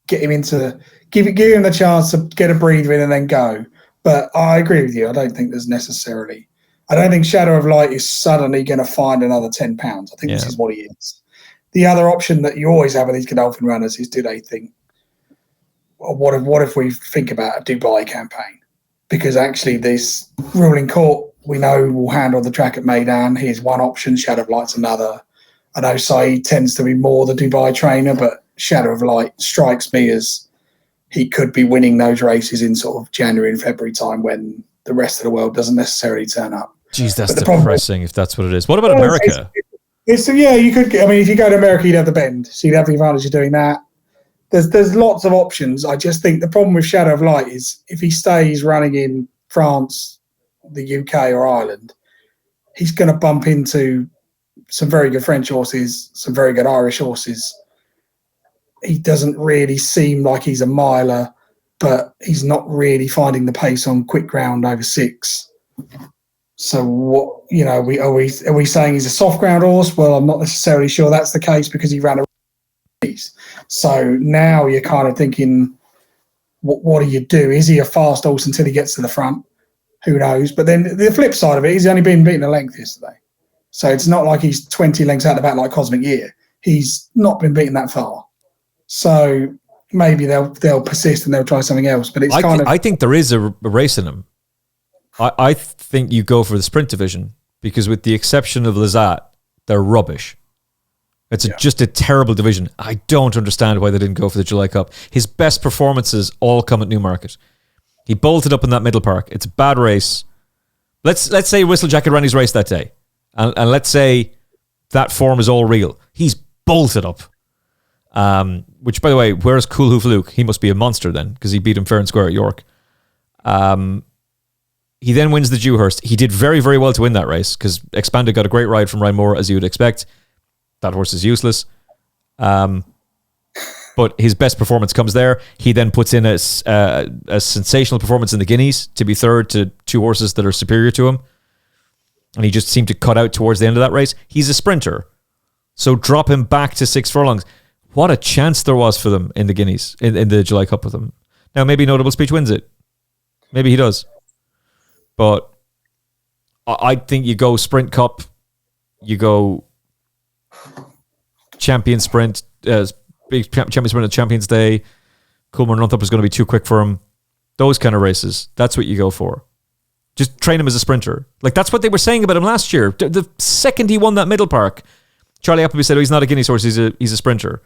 get him into, give him the chance to get a breather in and then go. But I agree with you. I don't think Shadow of Light is suddenly going to find another £10. I think this is what he is. The other option that you always have with these Godolphin runners is, do they think, well, what if we think about a Dubai campaign? Because actually this ruling court, we know, will handle the track at Meydan. Here's one option. Shadow of Light's another. I know Saeed tends to be more the Dubai trainer, but Shadow of Light strikes me as he could be winning those races in sort of January and February time when the rest of the world doesn't necessarily turn up. Jeez, that's depressing if that's what it is. What about America? You could. I mean, if you go to America, you'd have the bend. So you'd have the advantage of doing that. there's lots of options. I just think the problem with Shadow of Light is if he stays running in France, the UK or Ireland, he's going to bump into some very good French horses, some very good Irish horses. He doesn't really seem like he's a miler, but he's not really finding the pace on quick ground over 6. So what, are we saying he's a soft ground horse? Well, I'm not necessarily sure that's the case because he ran a race. So now you're kind of thinking, what do you do? Is he a fast horse until he gets to the front? Who knows? But then the flip side of it, he's only been beaten a length yesterday. So it's not like he's 20 lengths out the back like Cosmic Year. He's not been beaten that far. So maybe they'll persist and they'll try something else. But I think there is a race in him. I think you go for the sprint division because with the exception of Lazat, they're rubbish. It's just a terrible division. I don't understand why they didn't go for the July Cup. His best performances all come at Newmarket. He bolted up in that middle park. It's a bad race. Let's say Whistlejacket ran his race that day. And let's say that form is all real. He's bolted up. Which, by the way, where's Cool Hoof Luke? He must be a monster then because he beat him fair and square at York. He then wins the Dewhurst. He did very, very well to win that race because Expanded got a great ride from Ryan Moore, as you would expect. That horse is useless. But his best performance comes there. He then puts in a sensational performance in the Guineas to be third to 2 horses that are superior to him. And he just seemed to cut out towards the end of that race. He's a sprinter. So drop him back to 6 furlongs. What a chance there was for them in the Guineas, in the July Cup with them. Now, maybe Notable Speech wins it. Maybe he does. But I think you go Sprint Cup, you go Champion Sprint, big Champion Sprint at Champions Day. Coolmore Northup is going to be too quick for him. Those kind of races, that's what you go for. Just train him as a sprinter. Like, that's what they were saying about him last year. The second he won that middle park, Charlie Appleby said, he's not a Guineas horse, he's a sprinter.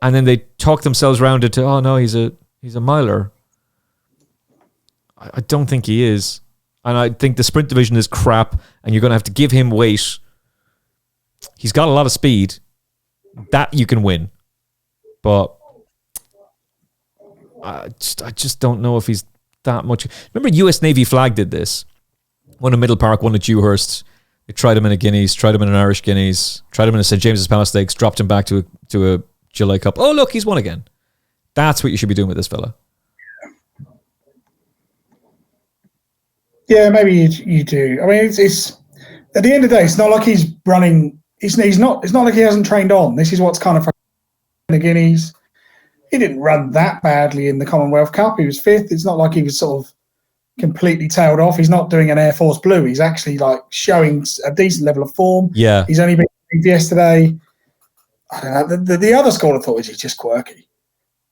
And then they talked themselves around it to, oh no, he's a miler. I don't think he is. And I think the sprint division is crap, and you're going to have to give him weight. He's got a lot of speed. That you can win. But I just don't know if he's that much. Remember US Navy Flag did this? Won a Middle Park, won a Dewhurst. They tried him in a Guineas, tried him in an Irish Guineas, tried him in a St. James's Palace Stakes, dropped him back to a July Cup. Oh, look, he's won again. That's what you should be doing with this fella. Yeah, maybe you do. I mean, it's at the end of the day, it's not like he's running. It's not like he hasn't trained on. This is what's kind of the Guineas. He didn't run that badly in the Commonwealth Cup. He was 5th. It's not like he was sort of completely tailed off. He's not doing an Air Force Blue. He's actually like showing a decent level of form. Yeah, he's only been yesterday. I don't know. The other school of thought is he's just quirky,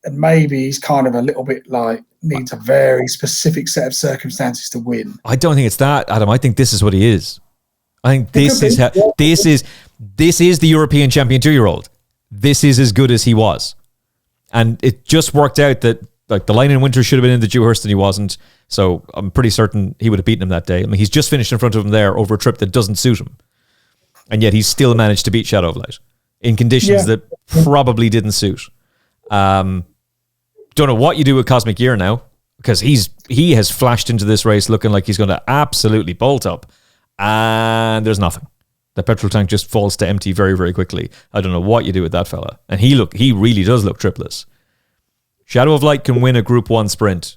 and maybe he's kind of a little bit like needs a very specific set of circumstances to win. I don't think it's that, Adam. I think this is what he is. I think this is the European champion 2-year-old. This is as good as he was, and it just worked out that like the line in winter should have been in the Dewhurst and he wasn't. So I'm pretty certain he would have beaten him that day. I mean, he's just finished in front of him there over a trip that doesn't suit him, and yet he's still managed to beat Shadow of Light in conditions that probably didn't suit. Don't know what you do with Cosmic Year now, because he has flashed into this race looking like he's going to absolutely bolt up, and there's nothing. The petrol tank just falls to empty very, very quickly. I don't know what you do with that fella, and he really does look tripless. Shadow of Light can win a Group 1 sprint.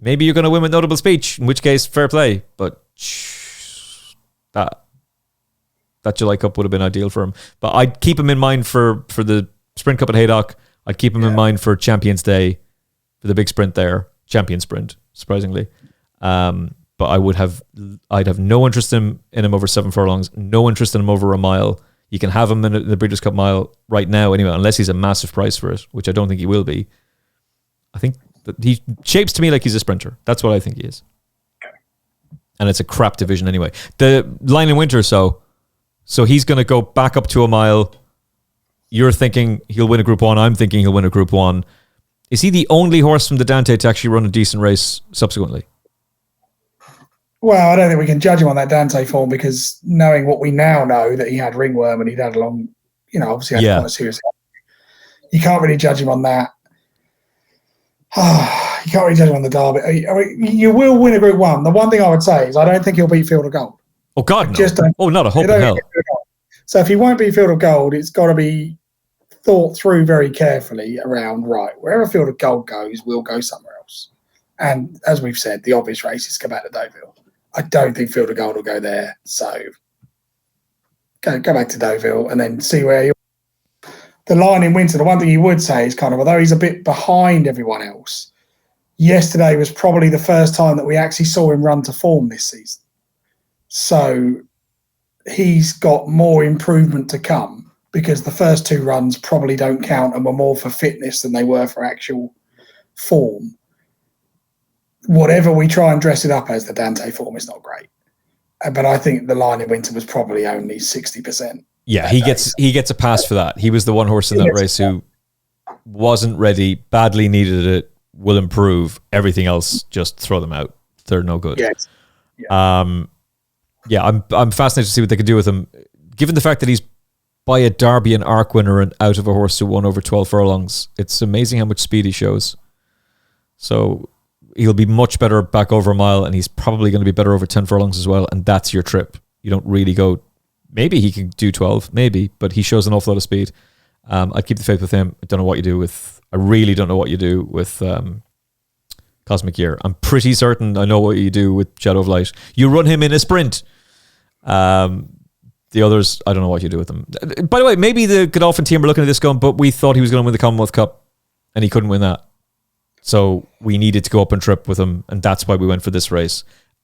Maybe you're going to win with Notable Speech, in which case, fair play, but that July Cup would have been ideal for him. But I'd keep him in mind for the Sprint Cup at Haydock. I'd keep him in mind for Champions Day, for the big sprint there, Champion Sprint, surprisingly. But I'd have no interest in him over 7 furlongs, no interest in him over a mile. You can have him in the Breeders' Cup Mile right now anyway, unless he's a massive price for it, which I don't think he will be. I think that he shapes to me like he's a sprinter. That's what I think he is. And it's a crap division anyway. The line in winter, so he's going to go back up to a mile. You're thinking he'll win a Group 1. I'm thinking he'll win a Group 1. Is he the only horse from the Dante to actually run a decent race subsequently? Well, I don't think we can judge him on that Dante form, because knowing what we now know, that he had ringworm and he'd had a long, obviously had quite a serious. You can't really judge him on that. You can't really judge him on the Derby. I mean, you will win a Group 1. The one thing I would say is I don't think he'll beat Field of Gold. Oh, God, no. Oh, not a hope in hell. So if he won't be Field of Gold, it's got to be thought through very carefully around, right, wherever Field of Gold goes, we'll go somewhere else. And as we've said, the obvious race is go back to Deauville. I don't think Field of Gold will go there. So go back to Deauville and then see where the line in winter. The one thing you would say is kind of, although he's a bit behind everyone else, yesterday was probably the first time that we actually saw him run to form this season. So he's got more improvement to come because the first 2 runs probably don't count and were more for fitness than they were for actual form. Whatever we try and dress it up as, the Dante form is not great. But I think the line in winter was probably only 60%. Yeah, he gets a pass for that. He was the one horse in that race who wasn't ready, badly needed it, will improve. Everything else, just throw them out. They're no good. Yes. Yeah. I'm fascinated to see what they can do with him. Given the fact that he's by a Derby and Arc winner and out of a horse who won over 12 furlongs, it's amazing how much speed he shows. So he'll be much better back over a mile, and he's probably going to be better over 10 furlongs as well, and that's your trip. You don't really go... Maybe he can do 12, maybe, but he shows an awful lot of speed. I'd keep the faith with him. I really don't know what you do with Cosmic Year. I'm pretty certain I know what you do with Shadow of Light. You run him in a sprint. The others, I don't know what you do with them. By the way, maybe the Godolphin team are looking at this going, but we thought he was going to win the Commonwealth Cup, and he couldn't win that. So we needed to go up and trip with him, and that's why we went for this race.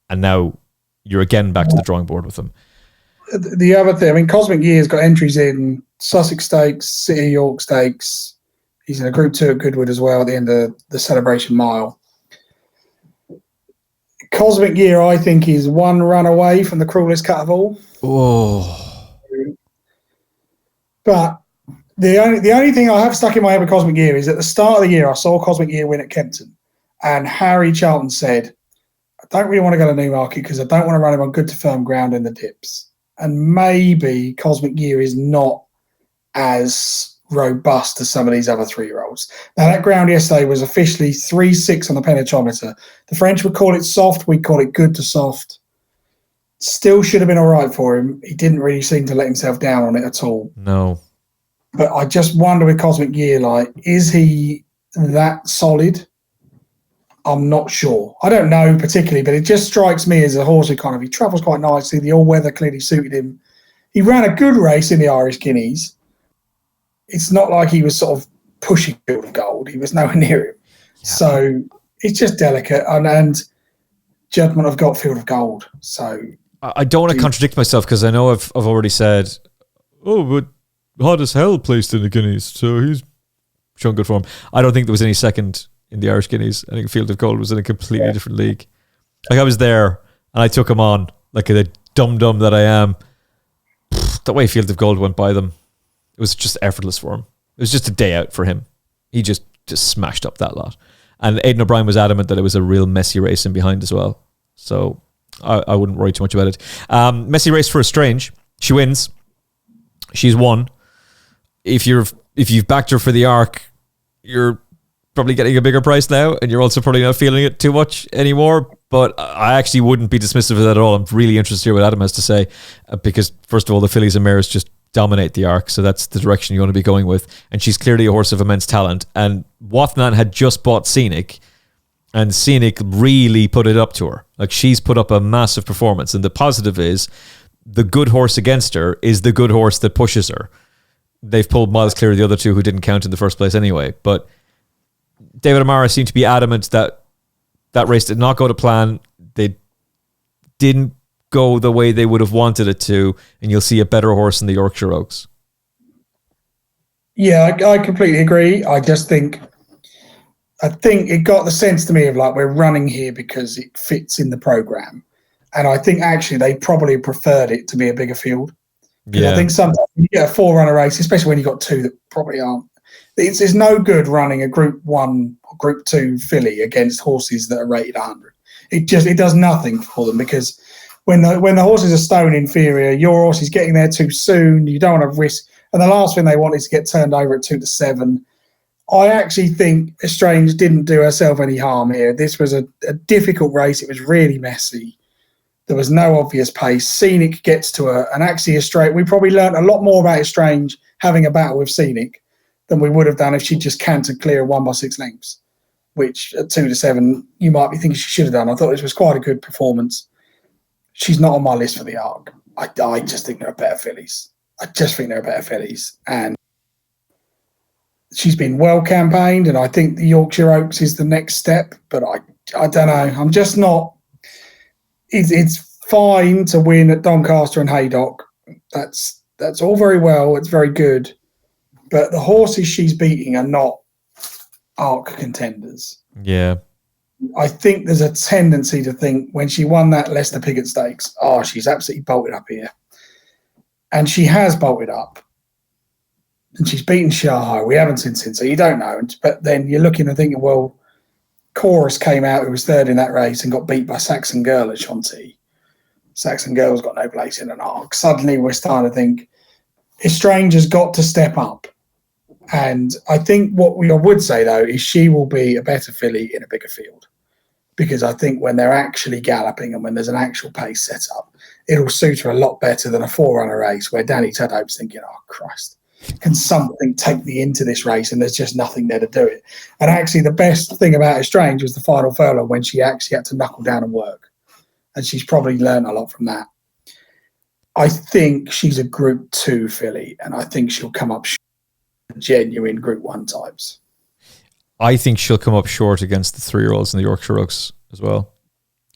And now you're again back to the drawing board with him. The other thing, I mean, Cosmic Year's got entries in Sussex Stakes, City of York Stakes. He's in a Group 2 at Goodwood as well at the end of the Celebration Mile. Cosmic Year, I think, is 1 run away from the cruelest cut of all. Oh. But the only thing I have stuck in my head with Cosmic Year is at the start of the year, I saw Cosmic Year win at Kempton, and Harry Charlton said, I don't really want to go to Newmarket because I don't want to run him on good to firm ground in the dips. And maybe Cosmic Year is not as robust as some of these other 3-year-olds. Now, that ground yesterday was officially 3.6 on the penetrometer. The French would call it soft. We'd call it good to soft. Still should have been all right for him. He didn't really seem to let himself down on it at all. No. But I just wonder with Cosmic Year, like, is he that solid? I'm not sure. I don't know particularly, but it just strikes me as a horse who kind of, he travels quite nicely. The all-weather clearly suited him. He ran a good race in the Irish Guineas. It's not like he was sort of pushing Field of Gold. He was nowhere near him. Yeah. So it's just delicate. And judgment have got Field of Gold. So I don't want to contradict myself because I know I've already said, but hot as hell placed in the Guineas. So he's shown good form. I don't think there was any second in the Irish Guineas. I think Field of Gold was in a completely different league. Like, I was there and I took him on like the dum-dum that I am. The way Field of Gold went by them, it was just effortless for him. It was just a day out for him. He just smashed up that lot. And Aidan O'Brien was adamant that it was a real messy race in behind as well. So I wouldn't worry too much about it. Messy race for Estrange. She wins. She's won. If you've backed her for the Arc, you're probably getting a bigger price now, and you're also probably not feeling it too much anymore. But I actually wouldn't be dismissive of that at all. I'm really interested to hear what Adam has to say, because first of all, the fillies and mares just dominate the Arc, so that's the direction you want to be going with. And she's clearly a horse of immense talent. And Wathnan had just bought Scenic, and Scenic really put it up to her. Like, she's put up a massive performance. And the positive is, the good horse against her is the good horse that pushes her. They've pulled miles clear of the other two who didn't count in the first place anyway. But David Amara seemed to be adamant that that race did not go to plan. They didn't go the way they would have wanted it to, and you'll see a better horse in the Yorkshire Oaks. Yeah, I completely agree. I think it got the sense to me of like, we're running here because it fits in the programme. And I think actually they probably preferred it to be a bigger field. Yeah. I think sometimes you get a 4-runner race, especially when you've got 2 that probably aren't. It's no good running a Group 1 or Group 2 filly against horses that are rated 100. It does nothing for them, because when the horses are stone inferior, your horse is getting there too soon. You don't want to risk. And the last thing they want is to get turned over at 2 to 7. I actually think Estrange didn't do herself any harm here. This was a difficult race. It was really messy. There was no obvious pace. Scenic gets to her, and actually Estrange, we probably learned a lot more about Estrange having a battle with Scenic than we would have done if she just cantered clear 1 by 6 lengths, which at 2 to 7, you might be thinking she should have done. I thought this was quite a good performance. She's not on my list for the Arc. I just think there are better fillies. And she's been well campaigned, and I think the Yorkshire Oaks is the next step, but I don't know. I'm just not... It's fine to win at Doncaster and Haydock. That's all very well. It's very good. But the horses she's beating are not Arc contenders. Yeah. I think there's a tendency to think when she won that Leicester Piggott Stakes, she's absolutely bolted up here. And she has bolted up. And she's beaten Shaho. We haven't seen since, so you don't know. But then you're looking and thinking, well, Chorus came out, who was third in that race, and got beat by Saxon Girl at Shanty. Saxon Girl's got no place in an Arc. Suddenly we're starting to think Estrange has got to step up. And I think what I would say, though, is she will be a better filly in a bigger field. Because I think when they're actually galloping and when there's an actual pace set up, it'll suit her a lot better than a 4-runner race where Danny Tudhope's thinking, oh, Christ, can something take me into this race? And there's just nothing there to do it. And actually, the best thing about Estrange was the final furlong when she actually had to knuckle down and work. And she's probably learned a lot from that. I think she's a Group 2 filly, and I think she'll come up short genuine Group 1 types. I think she'll come up short against the 3-year-olds in the Yorkshire Oaks as well.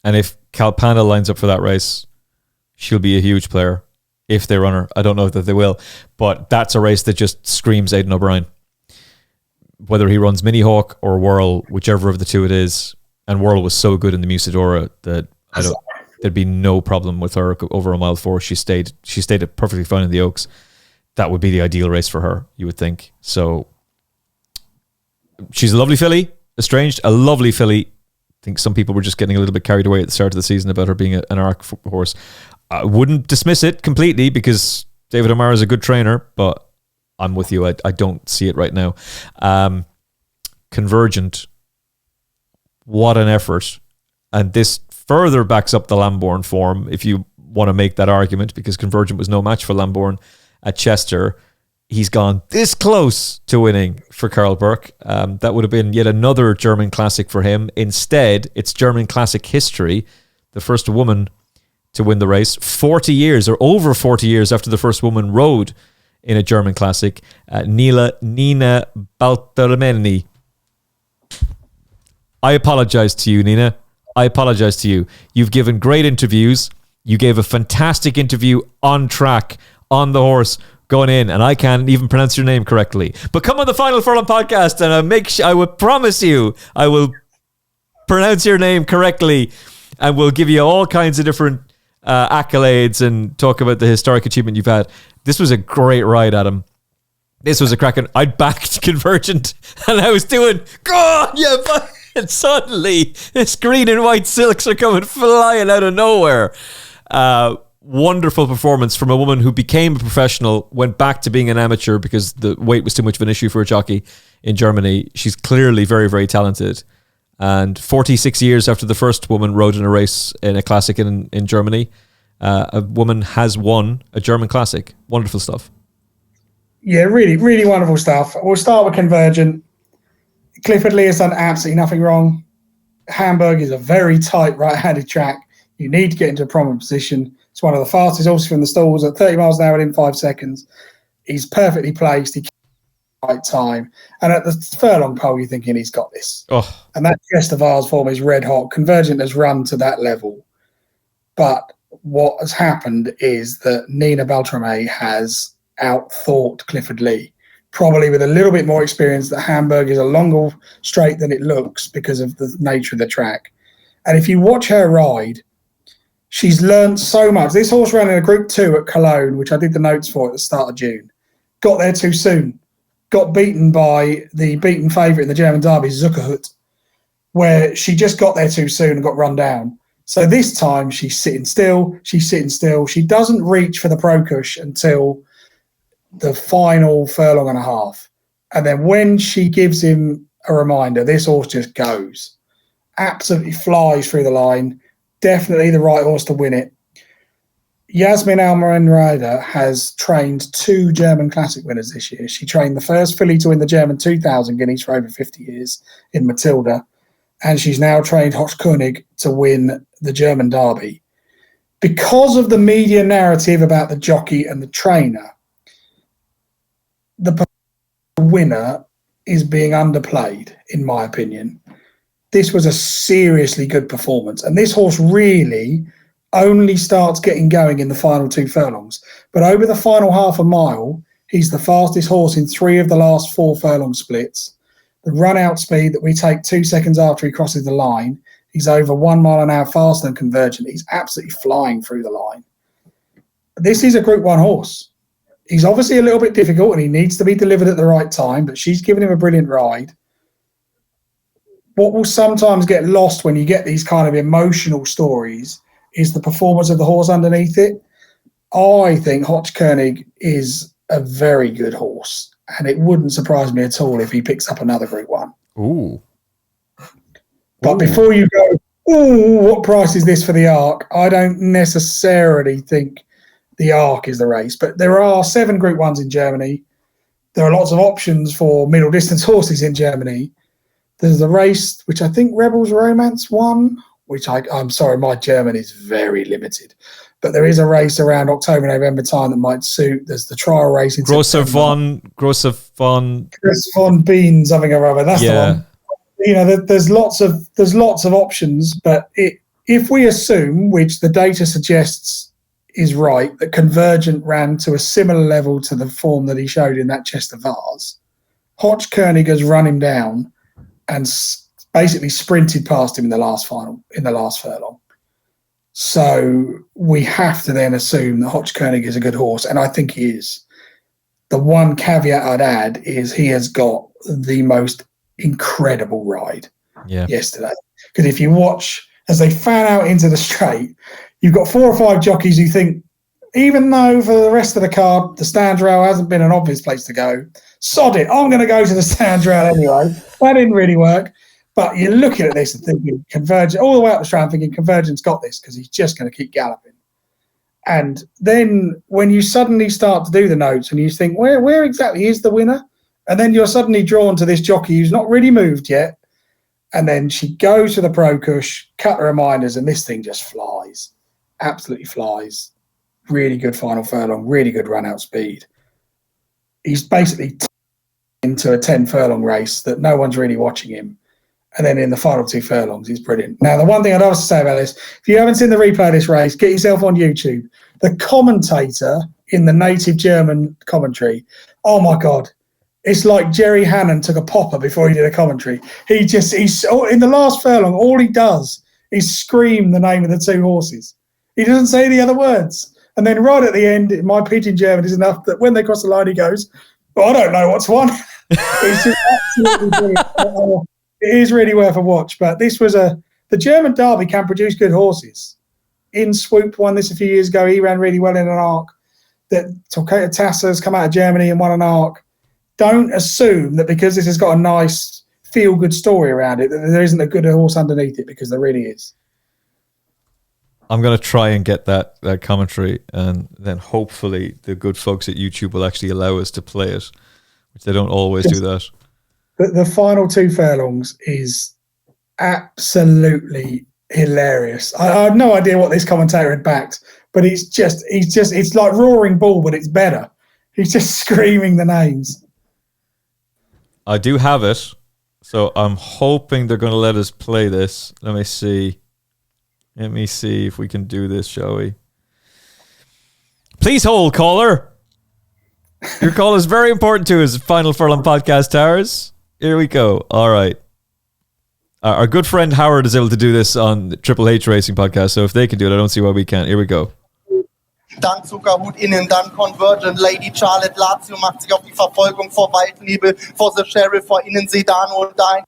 And if Calpana lines up for that race, she'll be a huge player if they run her. I don't know that they will, but that's a race that just screams Aidan O'Brien. Whether he runs Mini Hawk or Whirl, whichever of the two it is, and Whirl was so good in the Musadora that there'd be no problem with her over a mile 4. She stayed it perfectly fine in the Oaks. That would be the ideal race for her, you would think. So she's a lovely filly, Estranged, a lovely filly. I think some people were just getting a little bit carried away at the start of the season about her being an Arc horse. I wouldn't dismiss it completely because David O'Mara is a good trainer, but I'm with you. I don't see it right now. Convergent, what an effort. And this further backs up the Lambourne form, if you want to make that argument, because Convergent was no match for Lambourne at Chester. He's gone this close to winning for Karl Burke. That would have been yet another German classic for him. Instead, it's German classic history. The first woman to win the race, 40 years or over 40 years after the first woman rode in a German classic, Nina Baltolomeni. I apologize to you, Nina. I apologize to you. You've given great interviews. You gave a fantastic interview on track, on the horse, going in, and I can't even pronounce your name correctly. But come on the Final Furlong podcast, and I will promise you, I will pronounce your name correctly, and we'll give you all kinds of different accolades and talk about the historic achievement you've had. This was a great ride, Adam. This was a cracking. I backed Convergent, and I was doing, God, yeah, and suddenly this green and white silks are coming flying out of nowhere. Wonderful performance from a woman who became a professional, went back to being an amateur because the weight was too much of an issue for a jockey in Germany. She's clearly very, very talented. And 46 years after the first woman rode in a race in a classic in Germany, a woman has won a German classic. Wonderful stuff. Yeah, really, really wonderful stuff. We'll start with Convergent. Clifford Lee has done absolutely nothing wrong. Hamburg is a very tight right-handed track. You need to get into a prominent position. It's one of the fastest horses from the stalls at 30 miles an hour within 5 seconds. He's perfectly placed. He came at the right time. And at the furlong pole, you're thinking he's got this. Oh. And that Chestervars form is red hot. Convergent has run to that level. But what has happened is that Nina Baltrame has outthought Clifford Lee. Probably with a little bit more experience. That Hamburg is a longer straight than it looks because of the nature of the track. And if you watch her ride, she's learned so much. This horse ran in a Group 2 at Cologne, which I did the notes for at the start of June. Got there too soon. Got beaten by the beaten favourite in the German Derby, Zuckerhut, where she just got there too soon and got run down. So this time she's sitting still. She doesn't reach for the Procush until the final furlong and a half. And then when she gives him a reminder, this horse just goes. Absolutely flies through the line. Definitely the right horse to win it. Yasmin Almiron-Ryder has trained 2 German Classic winners this year. She trained the first filly to win the German 2000 Guineas for over 50 years in Matilda. And she's now trained Hochkönig to win the German Derby. Because of the media narrative about the jockey and the trainer, the winner is being underplayed, in my opinion. This was a seriously good performance. And this horse really only starts getting going in the final 2 furlongs. But over the final half a mile, he's the fastest horse in 3 of the last 4 furlong splits. The run-out speed that we take 2 seconds after he crosses the line, he's over 1 mile an hour faster than Convergent. He's absolutely flying through the line. This is a Group 1 horse. He's obviously a little bit difficult and he needs to be delivered at the right time, but she's given him a brilliant ride. What will sometimes get lost when you get these kind of emotional stories is the performance of the horse underneath it. I think Hochkönig is a very good horse, and it wouldn't surprise me at all if he picks up another Group 1. Ooh. But before you go, ooh, what price is this for the Arc? I don't necessarily think the Arc is the race, but there are 7 Group 1s in Germany. There are lots of options for middle distance horses in Germany. There's a race which I think Rebels Romance won, which I'm sorry, my German is very limited. But there is a race around October, November time that might suit. There's the trial race in Grosser von Bean, something or other. That's the one. You know, there's lots of options, but if we assume, which the data suggests is right, that Convergent ran to a similar level to the form that he showed in that Chester Vase, Hochkönig has run him down and basically sprinted past him in the last furlong. So we have to then assume that Hochkönig is a good horse, and I think he is. The one caveat I'd add is he has got the most incredible ride yesterday. Because if you watch as they fan out into the straight, you've got 4 or 5 jockeys who think, even though for the rest of the card, the stand rail hasn't been an obvious place to go, sod it, I'm going to go to the stand rail anyway. That didn't really work. But you're looking at this and thinking, Convergent, all the way up the strand, thinking Convergent's got this because he's just going to keep galloping. And then when you suddenly start to do the notes and you think, where exactly is the winner? And then you're suddenly drawn to this jockey who's not really moved yet. And then she goes to the Pro Cush, cut the reminders, and this thing just flies. Absolutely flies. Really good final furlong, really good run-out speed. He's basically into a 10 furlong race that no one's really watching him. And then in the final 2 furlongs, he's brilliant. Now, the one thing I'd also say about this, if you haven't seen the replay of this race, get yourself on YouTube. The commentator in the native German commentary, oh my God, it's like Jerry Hannon took a popper before he did a commentary. He's in the last furlong, all he does is scream the name of the 2 horses. He doesn't say any other words. And then right at the end, my pidgin German is enough that when they cross the line, he goes, well, I don't know what's won. It's just absolutely brilliant. It is really worth a watch, but this was the German Derby can produce good horses. In Swoop won this a few years ago. He ran really well in an Arc. That Torquato Tasso has come out of Germany and won an Arc. Don't assume that because this has got a nice feel-good story around it, that there isn't a good horse underneath it, because there really is. I'm going to try and get that commentary, and then hopefully the good folks at YouTube will actually allow us to play it, which they don't always do that. The final 2 furlongs is absolutely hilarious. I have no idea what this commentator had backed, but it's like Roaring Bull, but it's better. He's just screaming the names. I do have it, so I'm hoping they're going to let us play this. Let me see if we can do this, shall we? Please hold, caller. Your call is very important to us, Final Furlong Podcast Towers. Here we go. All right. Our good friend Howard is able to do this on the Triple H Racing Podcast, so if they can do it, I don't see why we can't. Here we go. Dann Zuckerhut innen, dann Convergent, Lady Charlotte, Lazio macht sich auf die Verfolgung vor Waldnebel, vor The Sheriff, vor innen Sedano und Dein.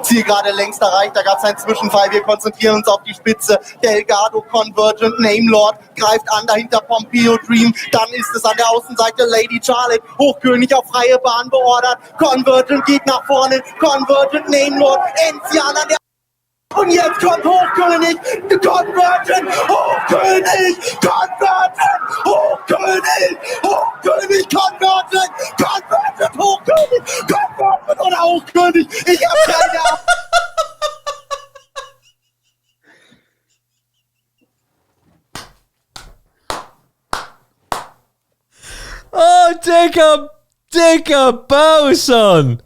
Zielgerade längst erreicht, da gab es einen Zwischenfall, wir konzentrieren uns auf die Spitze. Delgado, Convergent, Namelord, greift an, dahinter Pompeo Dream, dann ist es an der Außenseite Lady Charlotte, Hochkönig auf freie Bahn beordert, Convergent geht nach vorne, Convergent, Namelord, Enzian an der und jetzt kommt Hochkönig, Convergent, Hochkönig, Convergent, Hochkönig, Hochkönig, Convergent, Convergent, Hochkönig, Convergent oder Hochkönig. Ich hab keine Ahnung. Oh, dicker Bowson!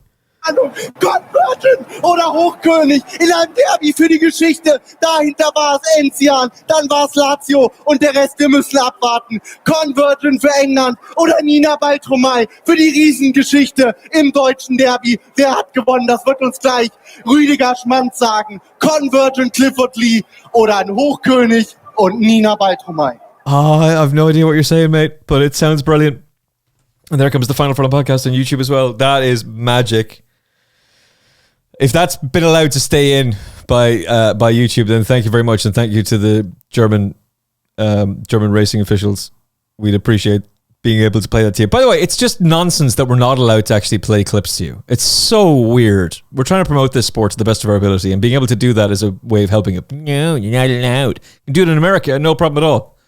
Convergent oder Hochkönig in einem Derby für die Geschichte. Dahinter war es Enzian, dann war es Lazio und der Rest, wir müssen abwarten. Convergent für England oder Nina Baltromei für die Riesengeschichte im deutschen Derby. Wer hat gewonnen? Das wird uns gleich Rüdiger Schmanz sagen. Convergent Clifford Lee oder ein Hochkönig und Nina Baltromei. Oh, I have no idea what you're saying, mate, but it sounds brilliant. And there comes the Final Furlong podcast on YouTube as well. That is magic. If that's been allowed to stay in by YouTube, then thank you very much, and thank you to the German racing officials. We'd appreciate being able to play that to you. By the way, it's just nonsense that we're not allowed to actually play clips to you. It's so weird. We're trying to promote this sport to the best of our ability, and being able to do that is a way of helping it. No, you're not allowed. You can do it in America, no problem at all.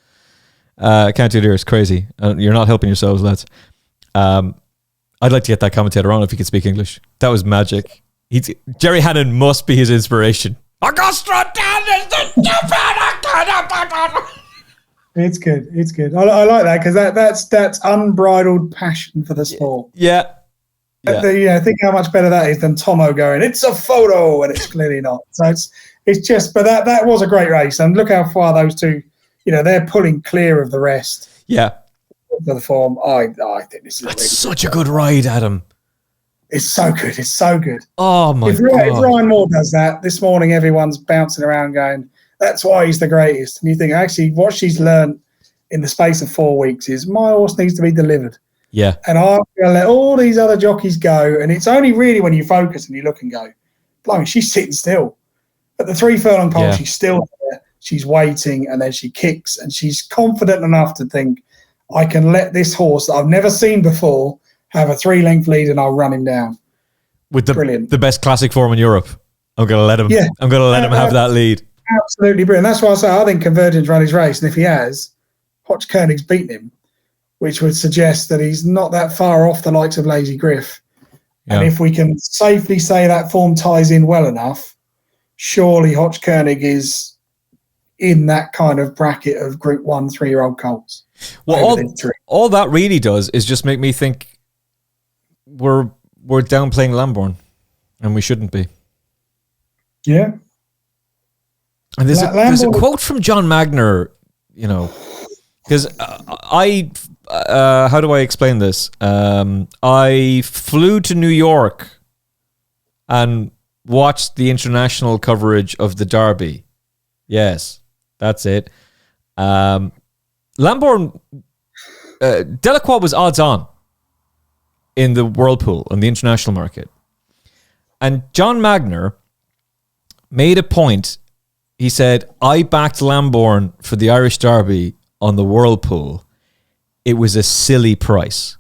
Can't do it here. It's crazy. You're not helping yourselves, lads. I'd like to get that commentator on if he could speak English. That was magic. Jerry Hannon must be his inspiration. It's good. It's good. I like that because that's unbridled passion for the sport. Yeah. Think how much better that is than Tomo going, it's a photo, and it's clearly not. So it's just, but that was a great race, and look how far those two, they're pulling clear of the rest. Yeah. For the form, I think this is that's such a good ride, Adam. It's so good. It's so good. Oh, my God. If Ryan Moore does that, this morning everyone's bouncing around going, that's why he's the greatest. And you think, actually, what she's learned in the space of 4 weeks is my horse needs to be delivered. Yeah. And I'm going to let all these other jockeys go. And it's only really when you focus and you look and go, blimey, she's sitting still. At the 3 furlong pole, she's still there. She's waiting, and then she kicks, and she's confident enough to think, I can let this horse that I've never seen before have a 3-length lead, and I'll run him down. With the best classic form in Europe. I'm going to let him. Yeah. I'm going to let him have that lead. Absolutely brilliant. That's why I say I think Convergent's run his race, and if he has, Hotch Koenig's beaten him, which would suggest that he's not that far off the likes of Lazy Griff. Yeah. And if we can safely say that form ties in well enough, surely Hotch Koenig is in that kind of bracket of Group 1 3-year-old colts. Well, all that really does is just make me think we're downplaying Lambourne, and we shouldn't be. Yeah. And there's a quote from John Magner, because how do I explain this? I flew to New York and watched the international coverage of the Derby. Yes, that's it. Lambourne, Delacroix was odds on in the Whirlpool, in the international market. And John Magner made a point. He said, I backed Lambourne for the Irish Derby on the Whirlpool. It was a silly price.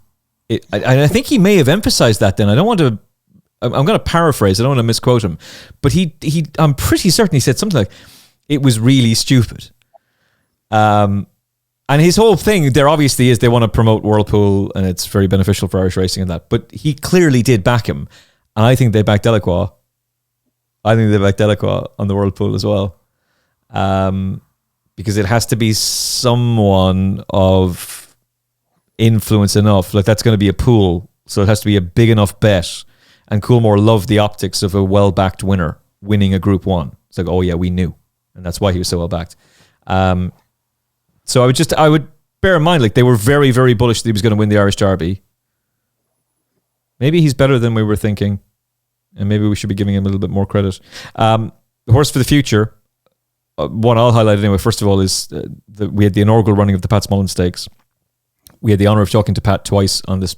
I think he may have emphasized that then. I'm going to paraphrase. I don't want to misquote him. But I'm pretty certain he said something like, it was really stupid. And his whole thing there obviously is they want to promote Whirlpool, and it's very beneficial for Irish racing and that. But he clearly did back him. And I think they backed Delacroix. I think they backed Delacroix on the Whirlpool as well. Because it has to be someone of influence enough. Like, that's going to be a pool. So it has to be a big enough bet. And Coolmore loved the optics of a well-backed winner winning a Group 1. It's like, oh yeah, we knew. And that's why he was so well-backed. So I would bear in mind, like, they were very, very bullish that he was going to win the Irish Derby. Maybe he's better than we were thinking, and maybe we should be giving him a little bit more credit. The horse for the future, one I'll highlight anyway, first of all, is we had the inaugural running of the Pat Smullen Stakes. We had the honour of talking to Pat twice on this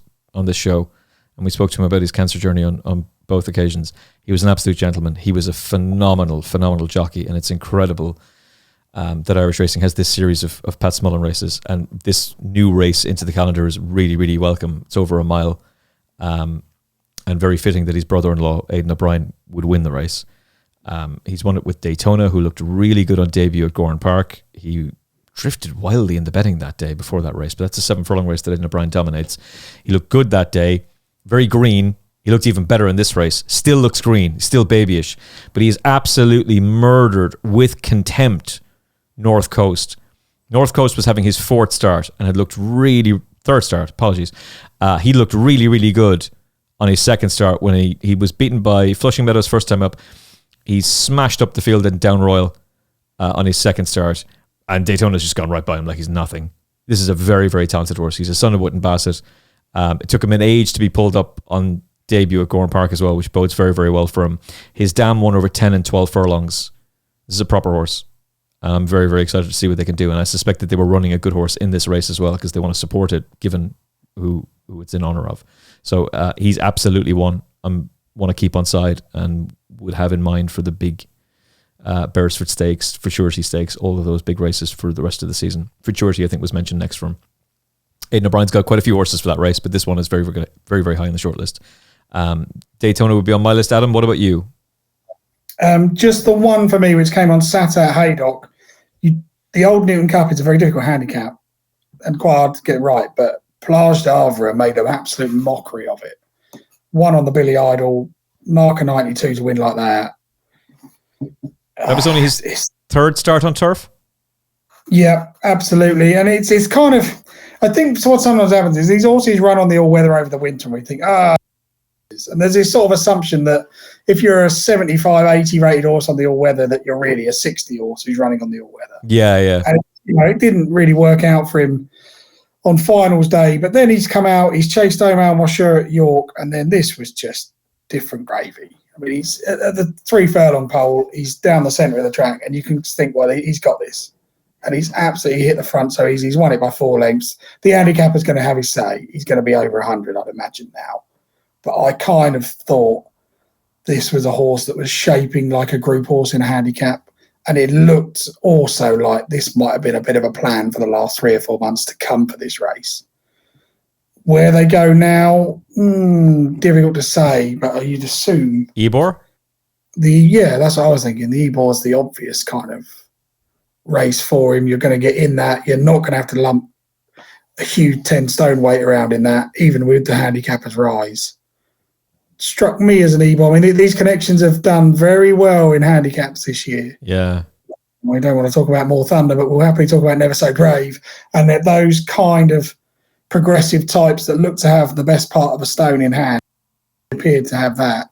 show, and we spoke to him about his cancer journey on both occasions. He was an absolute gentleman. He was a phenomenal jockey, and it's incredible that Irish racing has this series of Pat Smullen races, and this new race into the calendar is really, really welcome. It's over a mile, and very fitting that his brother-in-law, Aidan O'Brien, would win the race. He's won it with Daytona, who looked really good on debut at Gowran Park. He drifted wildly in the betting that day before that race, but that's a 7 furlong race that Aidan O'Brien dominates. He looked good that day, very green. He looked even better in this race. Still looks green, still babyish, but he is absolutely murdered with contempt North Coast. North Coast was having his third start, apologies. He looked really, really good on his second start when he was beaten by Flushing Meadows first time up. He smashed up the field in Down Royal on his second start, and Daytona's just gone right by him like he's nothing. This is a very, very talented horse. He's a son of Wootton Bassett. It took him an age to be pulled up on debut at Gowran Park as well, which bodes very, very well for him. His dam won over 10 and 12 furlongs. This is a proper horse. I'm very, very excited to see what they can do, and I suspect that they were running a good horse in this race as well because they want to support it, given who it's in honour of. So he's absolutely one I want to keep on side and would have in mind for the big Beresford Stakes, Futurity Stakes, all of those big races for the rest of the season. Futurity, I think, was mentioned next from Aidan O'Brien's got quite a few horses for that race, but this one is very, very, very, very high on the short list. Daytona would be on my list. Adam, what about you? Just the one for me, which came on Saturday at Haydock. The Old Newton Cup is a very difficult handicap and quite hard to get right, but Plage d'Avre made an absolute mockery of it. Won on the Billy Idol, mark a 92 to win like that. That was only his third start on turf? Yeah, absolutely. And it's kind of, I think what sometimes happens is these horses run on the all-weather over the winter and we think, and there's this sort of assumption that if you're a 75, 80 rated horse on the all-weather, that you're really a 60 horse who's running on the all-weather. Yeah. And it didn't really work out for him on finals day, but then he's come out, he's chased Omar Mosher at York, and then this was just different gravy. I mean, he's at the 3 furlong pole, he's down the centre of the track, and you can think, well, he's got this. And he's absolutely hit the front so easy. He's won it by 4 lengths. The handicapper's going to have his say. He's going to be over 100, I'd imagine now. But I kind of thought this was a horse that was shaping like a group horse in a handicap. And it looked also like this might have been a bit of a plan for the last 3 or 4 months to come for this race. Where they go now, difficult to say, but you'd assume... Ebor? That's what I was thinking. The Ebor's the obvious kind of race for him. You're going to get in that. You're not going to have to lump a huge 10 stone weight around in that, even with the handicapper's rise. Struck me as an Ebor. I mean, these connections have done very well in handicaps this year. Yeah. We don't want to talk about More Thunder, but we'll happily talk about Never So Brave. And that those kind of progressive types that look to have the best part of a stone in hand appeared to have that.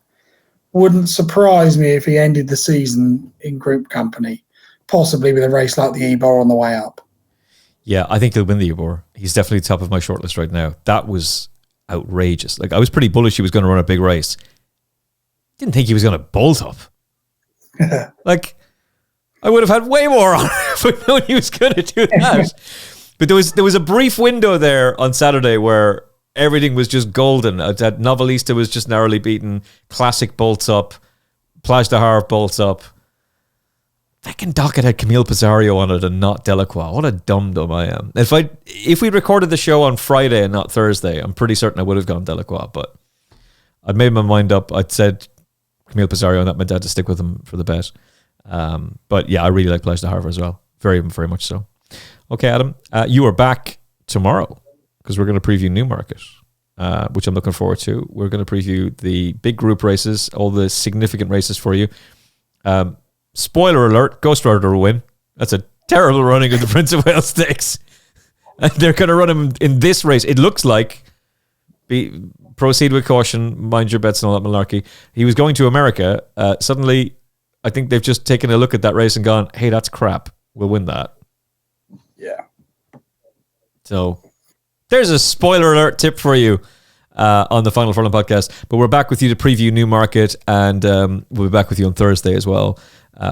Wouldn't surprise me if he ended the season in group company, possibly with a race like the Ebor on the way up. Yeah, I think he'll win the Ebor. He's definitely top of my shortlist right now. That was outrageous. Like, I was pretty bullish he was going to run a big race. Didn't think he was going to bolt up. Like, I would have had way more on if I'd known he was going to do that. But there was a brief window there on Saturday where everything was just golden. That Novelista was just narrowly beaten. Classic bolts up. Plage de Havre bolts up. Fucking Docket had Camille Pissarro on it and not Delacroix. What a dum-dum I am. If we recorded the show on Friday and not Thursday, I'm pretty certain I would have gone Delacroix, but I'd made my mind up. I'd said Camille Pissarro and that meant I had to stick with him for the bet. But yeah, I really like Plage de Havre as well. Very, very much so. Okay, Adam, you are back tomorrow because we're going to preview Newmarket, which I'm looking forward to. We're going to preview the big group races, all the significant races for you. Spoiler alert, Ghost Rider will win. That's a terrible running of the Prince of Wales Stakes. And they're going to run him in this race. It looks like, proceed with caution, mind your bets and all that malarkey. He was going to America. Suddenly, I think they've just taken a look at that race and gone, hey, that's crap. We'll win that. Yeah. So there's a spoiler alert tip for you on the Final Furlong podcast. But we're back with you to preview Newmarket, and we'll be back with you on Thursday as well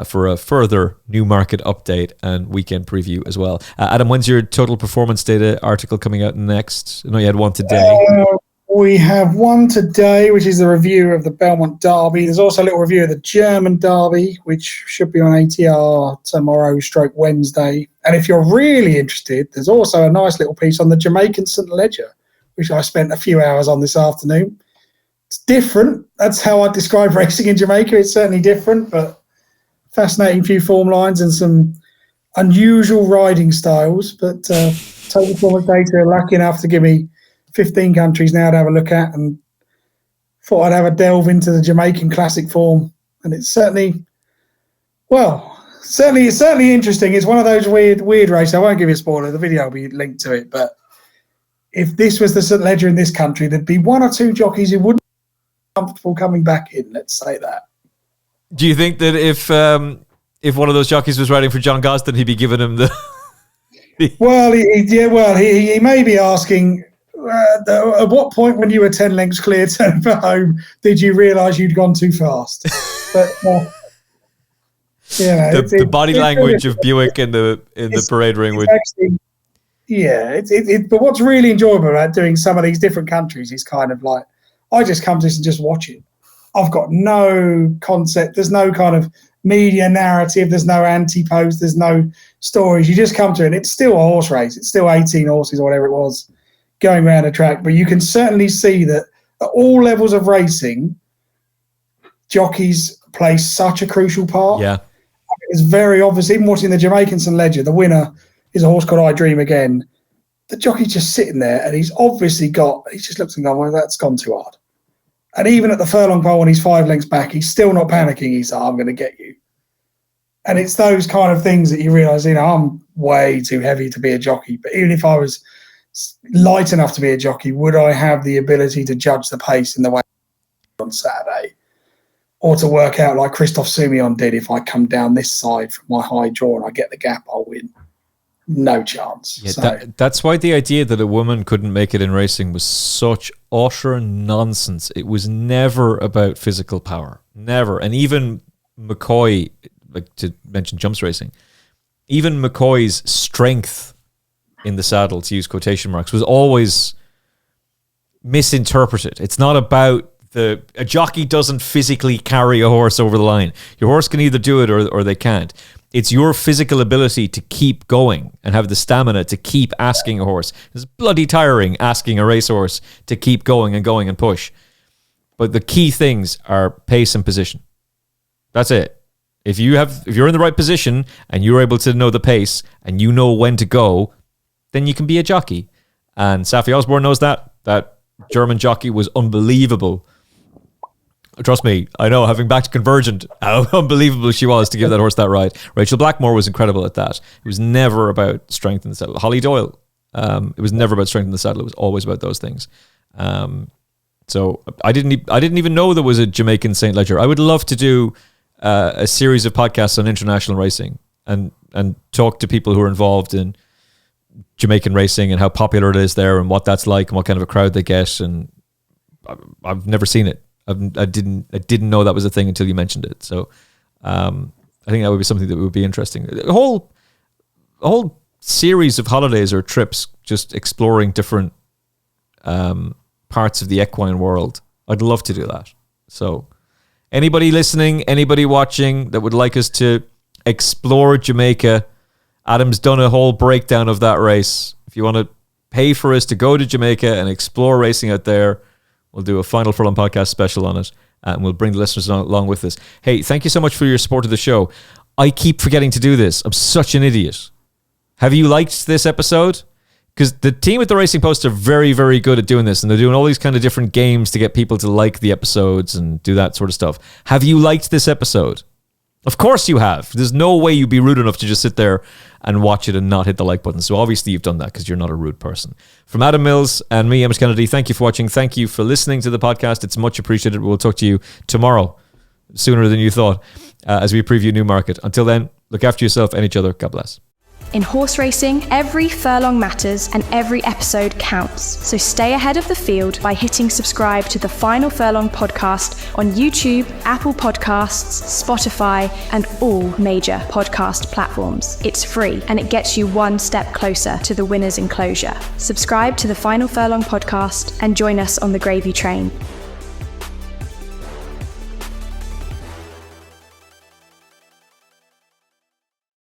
for a further Newmarket update and weekend preview as well. Adam, when's your total performance data article coming out next? I know you had one today. We have one today, which is the review of the Belmont Derby. There's also a little review of the German Derby, which should be on ATR tomorrow/Wednesday. And if you're really interested, there's also a nice little piece on the Jamaican St. Ledger, which I spent a few hours on this afternoon. It's different. That's how I describe racing in Jamaica. It's certainly different, but fascinating few form lines and some unusual riding styles. But Total Performance Data are lucky enough to give me 15 countries now to have a look at, and thought I'd have a delve into the Jamaican classic form. And it's certainly interesting. It's one of those weird races. I won't give you a spoiler. The video will be linked to it. But if this was the St. Ledger in this country, there'd be one or two jockeys who wouldn't be comfortable coming back in. Let's say that. Do you think that if one of those jockeys was riding for John Gosden, he'd be giving him the? Well, he may be asking. At what point, when you were 10 lengths clear turning for home, did you realise you'd gone too fast? But the body language of Buick in the parade ring would. But what's really enjoyable about doing some of these different countries is kind of like, I just come to this and just watch it. I've got no concept. There's no kind of media narrative. There's no anti-post. There's no stories. You just come to it. And it's still a horse race. It's still 18 horses or whatever it was going around a track. But you can certainly see that at all levels of racing, jockeys play such a crucial part. Yeah. It's very obvious. Even watching the Jamaican St. Ledger, the winner is a horse called I Dream Again. The jockey's just sitting there and he's just looks and going, well, that's gone too hard. And even at the furlong pole when he's 5 lengths back, he's still not panicking. He's like, I'm going to get you. And it's those kind of things that you realise, I'm way too heavy to be a jockey. But even if I was light enough to be a jockey, would I have the ability to judge the pace in the way on Saturday? Or to work out like Christophe Soumillon did, if I come down this side from my high draw and I get the gap, I'll win. No chance. Yeah, that's why the idea that a woman couldn't make it in racing was such utter nonsense. It was never about physical power. Never. And even McCoy, like to mention jumps racing, even McCoy's strength in the saddle, to use quotation marks, was always misinterpreted. It's not about a jockey doesn't physically carry a horse over the line. Your horse can either do it or they can't. It's your physical ability to keep going and have the stamina to keep asking a horse. It's bloody tiring asking a racehorse to keep going and push. But the key things are pace and position. That's it. If you're in the right position and you're able to know the pace and you know when to go, then you can be a jockey. And Safi Osborne knows that. That German jockey was unbelievable. Trust me, I know, having backed Convergent, how unbelievable she was to give that horse that ride. Rachel Blackmore was incredible at that. It was never about strength in the saddle. Holly Doyle, it was never about strength in the saddle. It was always about those things. So I didn't even know there was a Jamaican St. Ledger. I would love to do a series of podcasts on international racing and talk to people who are involved in Jamaican racing and how popular it is there and what that's like and what kind of a crowd they get. And I've never seen it. I didn't know that was a thing until you mentioned it. So I think that would be something that would be interesting. A whole series of holidays or trips just exploring different parts of the equine world. I'd love to do that. So anybody listening, anybody watching that would like us to explore Jamaica, Adam's done a whole breakdown of that race. If you want to pay for us to go to Jamaica and explore racing out there, we'll do a Final Furlong podcast special on it, and we'll bring the listeners along with us. Hey, thank you so much for your support of the show. I keep forgetting to do this. I'm such an idiot. Have you liked this episode? Because the team at the Racing Post are very, very good at doing this, and they're doing all these kind of different games to get people to like the episodes and do that sort of stuff. Have you liked this episode? Of course you have. There's no way you'd be rude enough to just sit there and watch it and not hit the like button. So obviously you've done that because you're not a rude person. From Adam Mills and me, Emmet Kennedy, thank you for watching. Thank you for listening to the podcast. It's much appreciated. We'll talk to you tomorrow, sooner than you thought, as we preview Newmarket. Until then, look after yourself and each other. God bless. In horse racing, every furlong matters and every episode counts. So stay ahead of the field by hitting subscribe to the Final Furlong podcast on YouTube, Apple Podcasts, Spotify, and all major podcast platforms. It's free and it gets you one step closer to the winner's enclosure. Subscribe to the Final Furlong podcast and join us on the gravy train.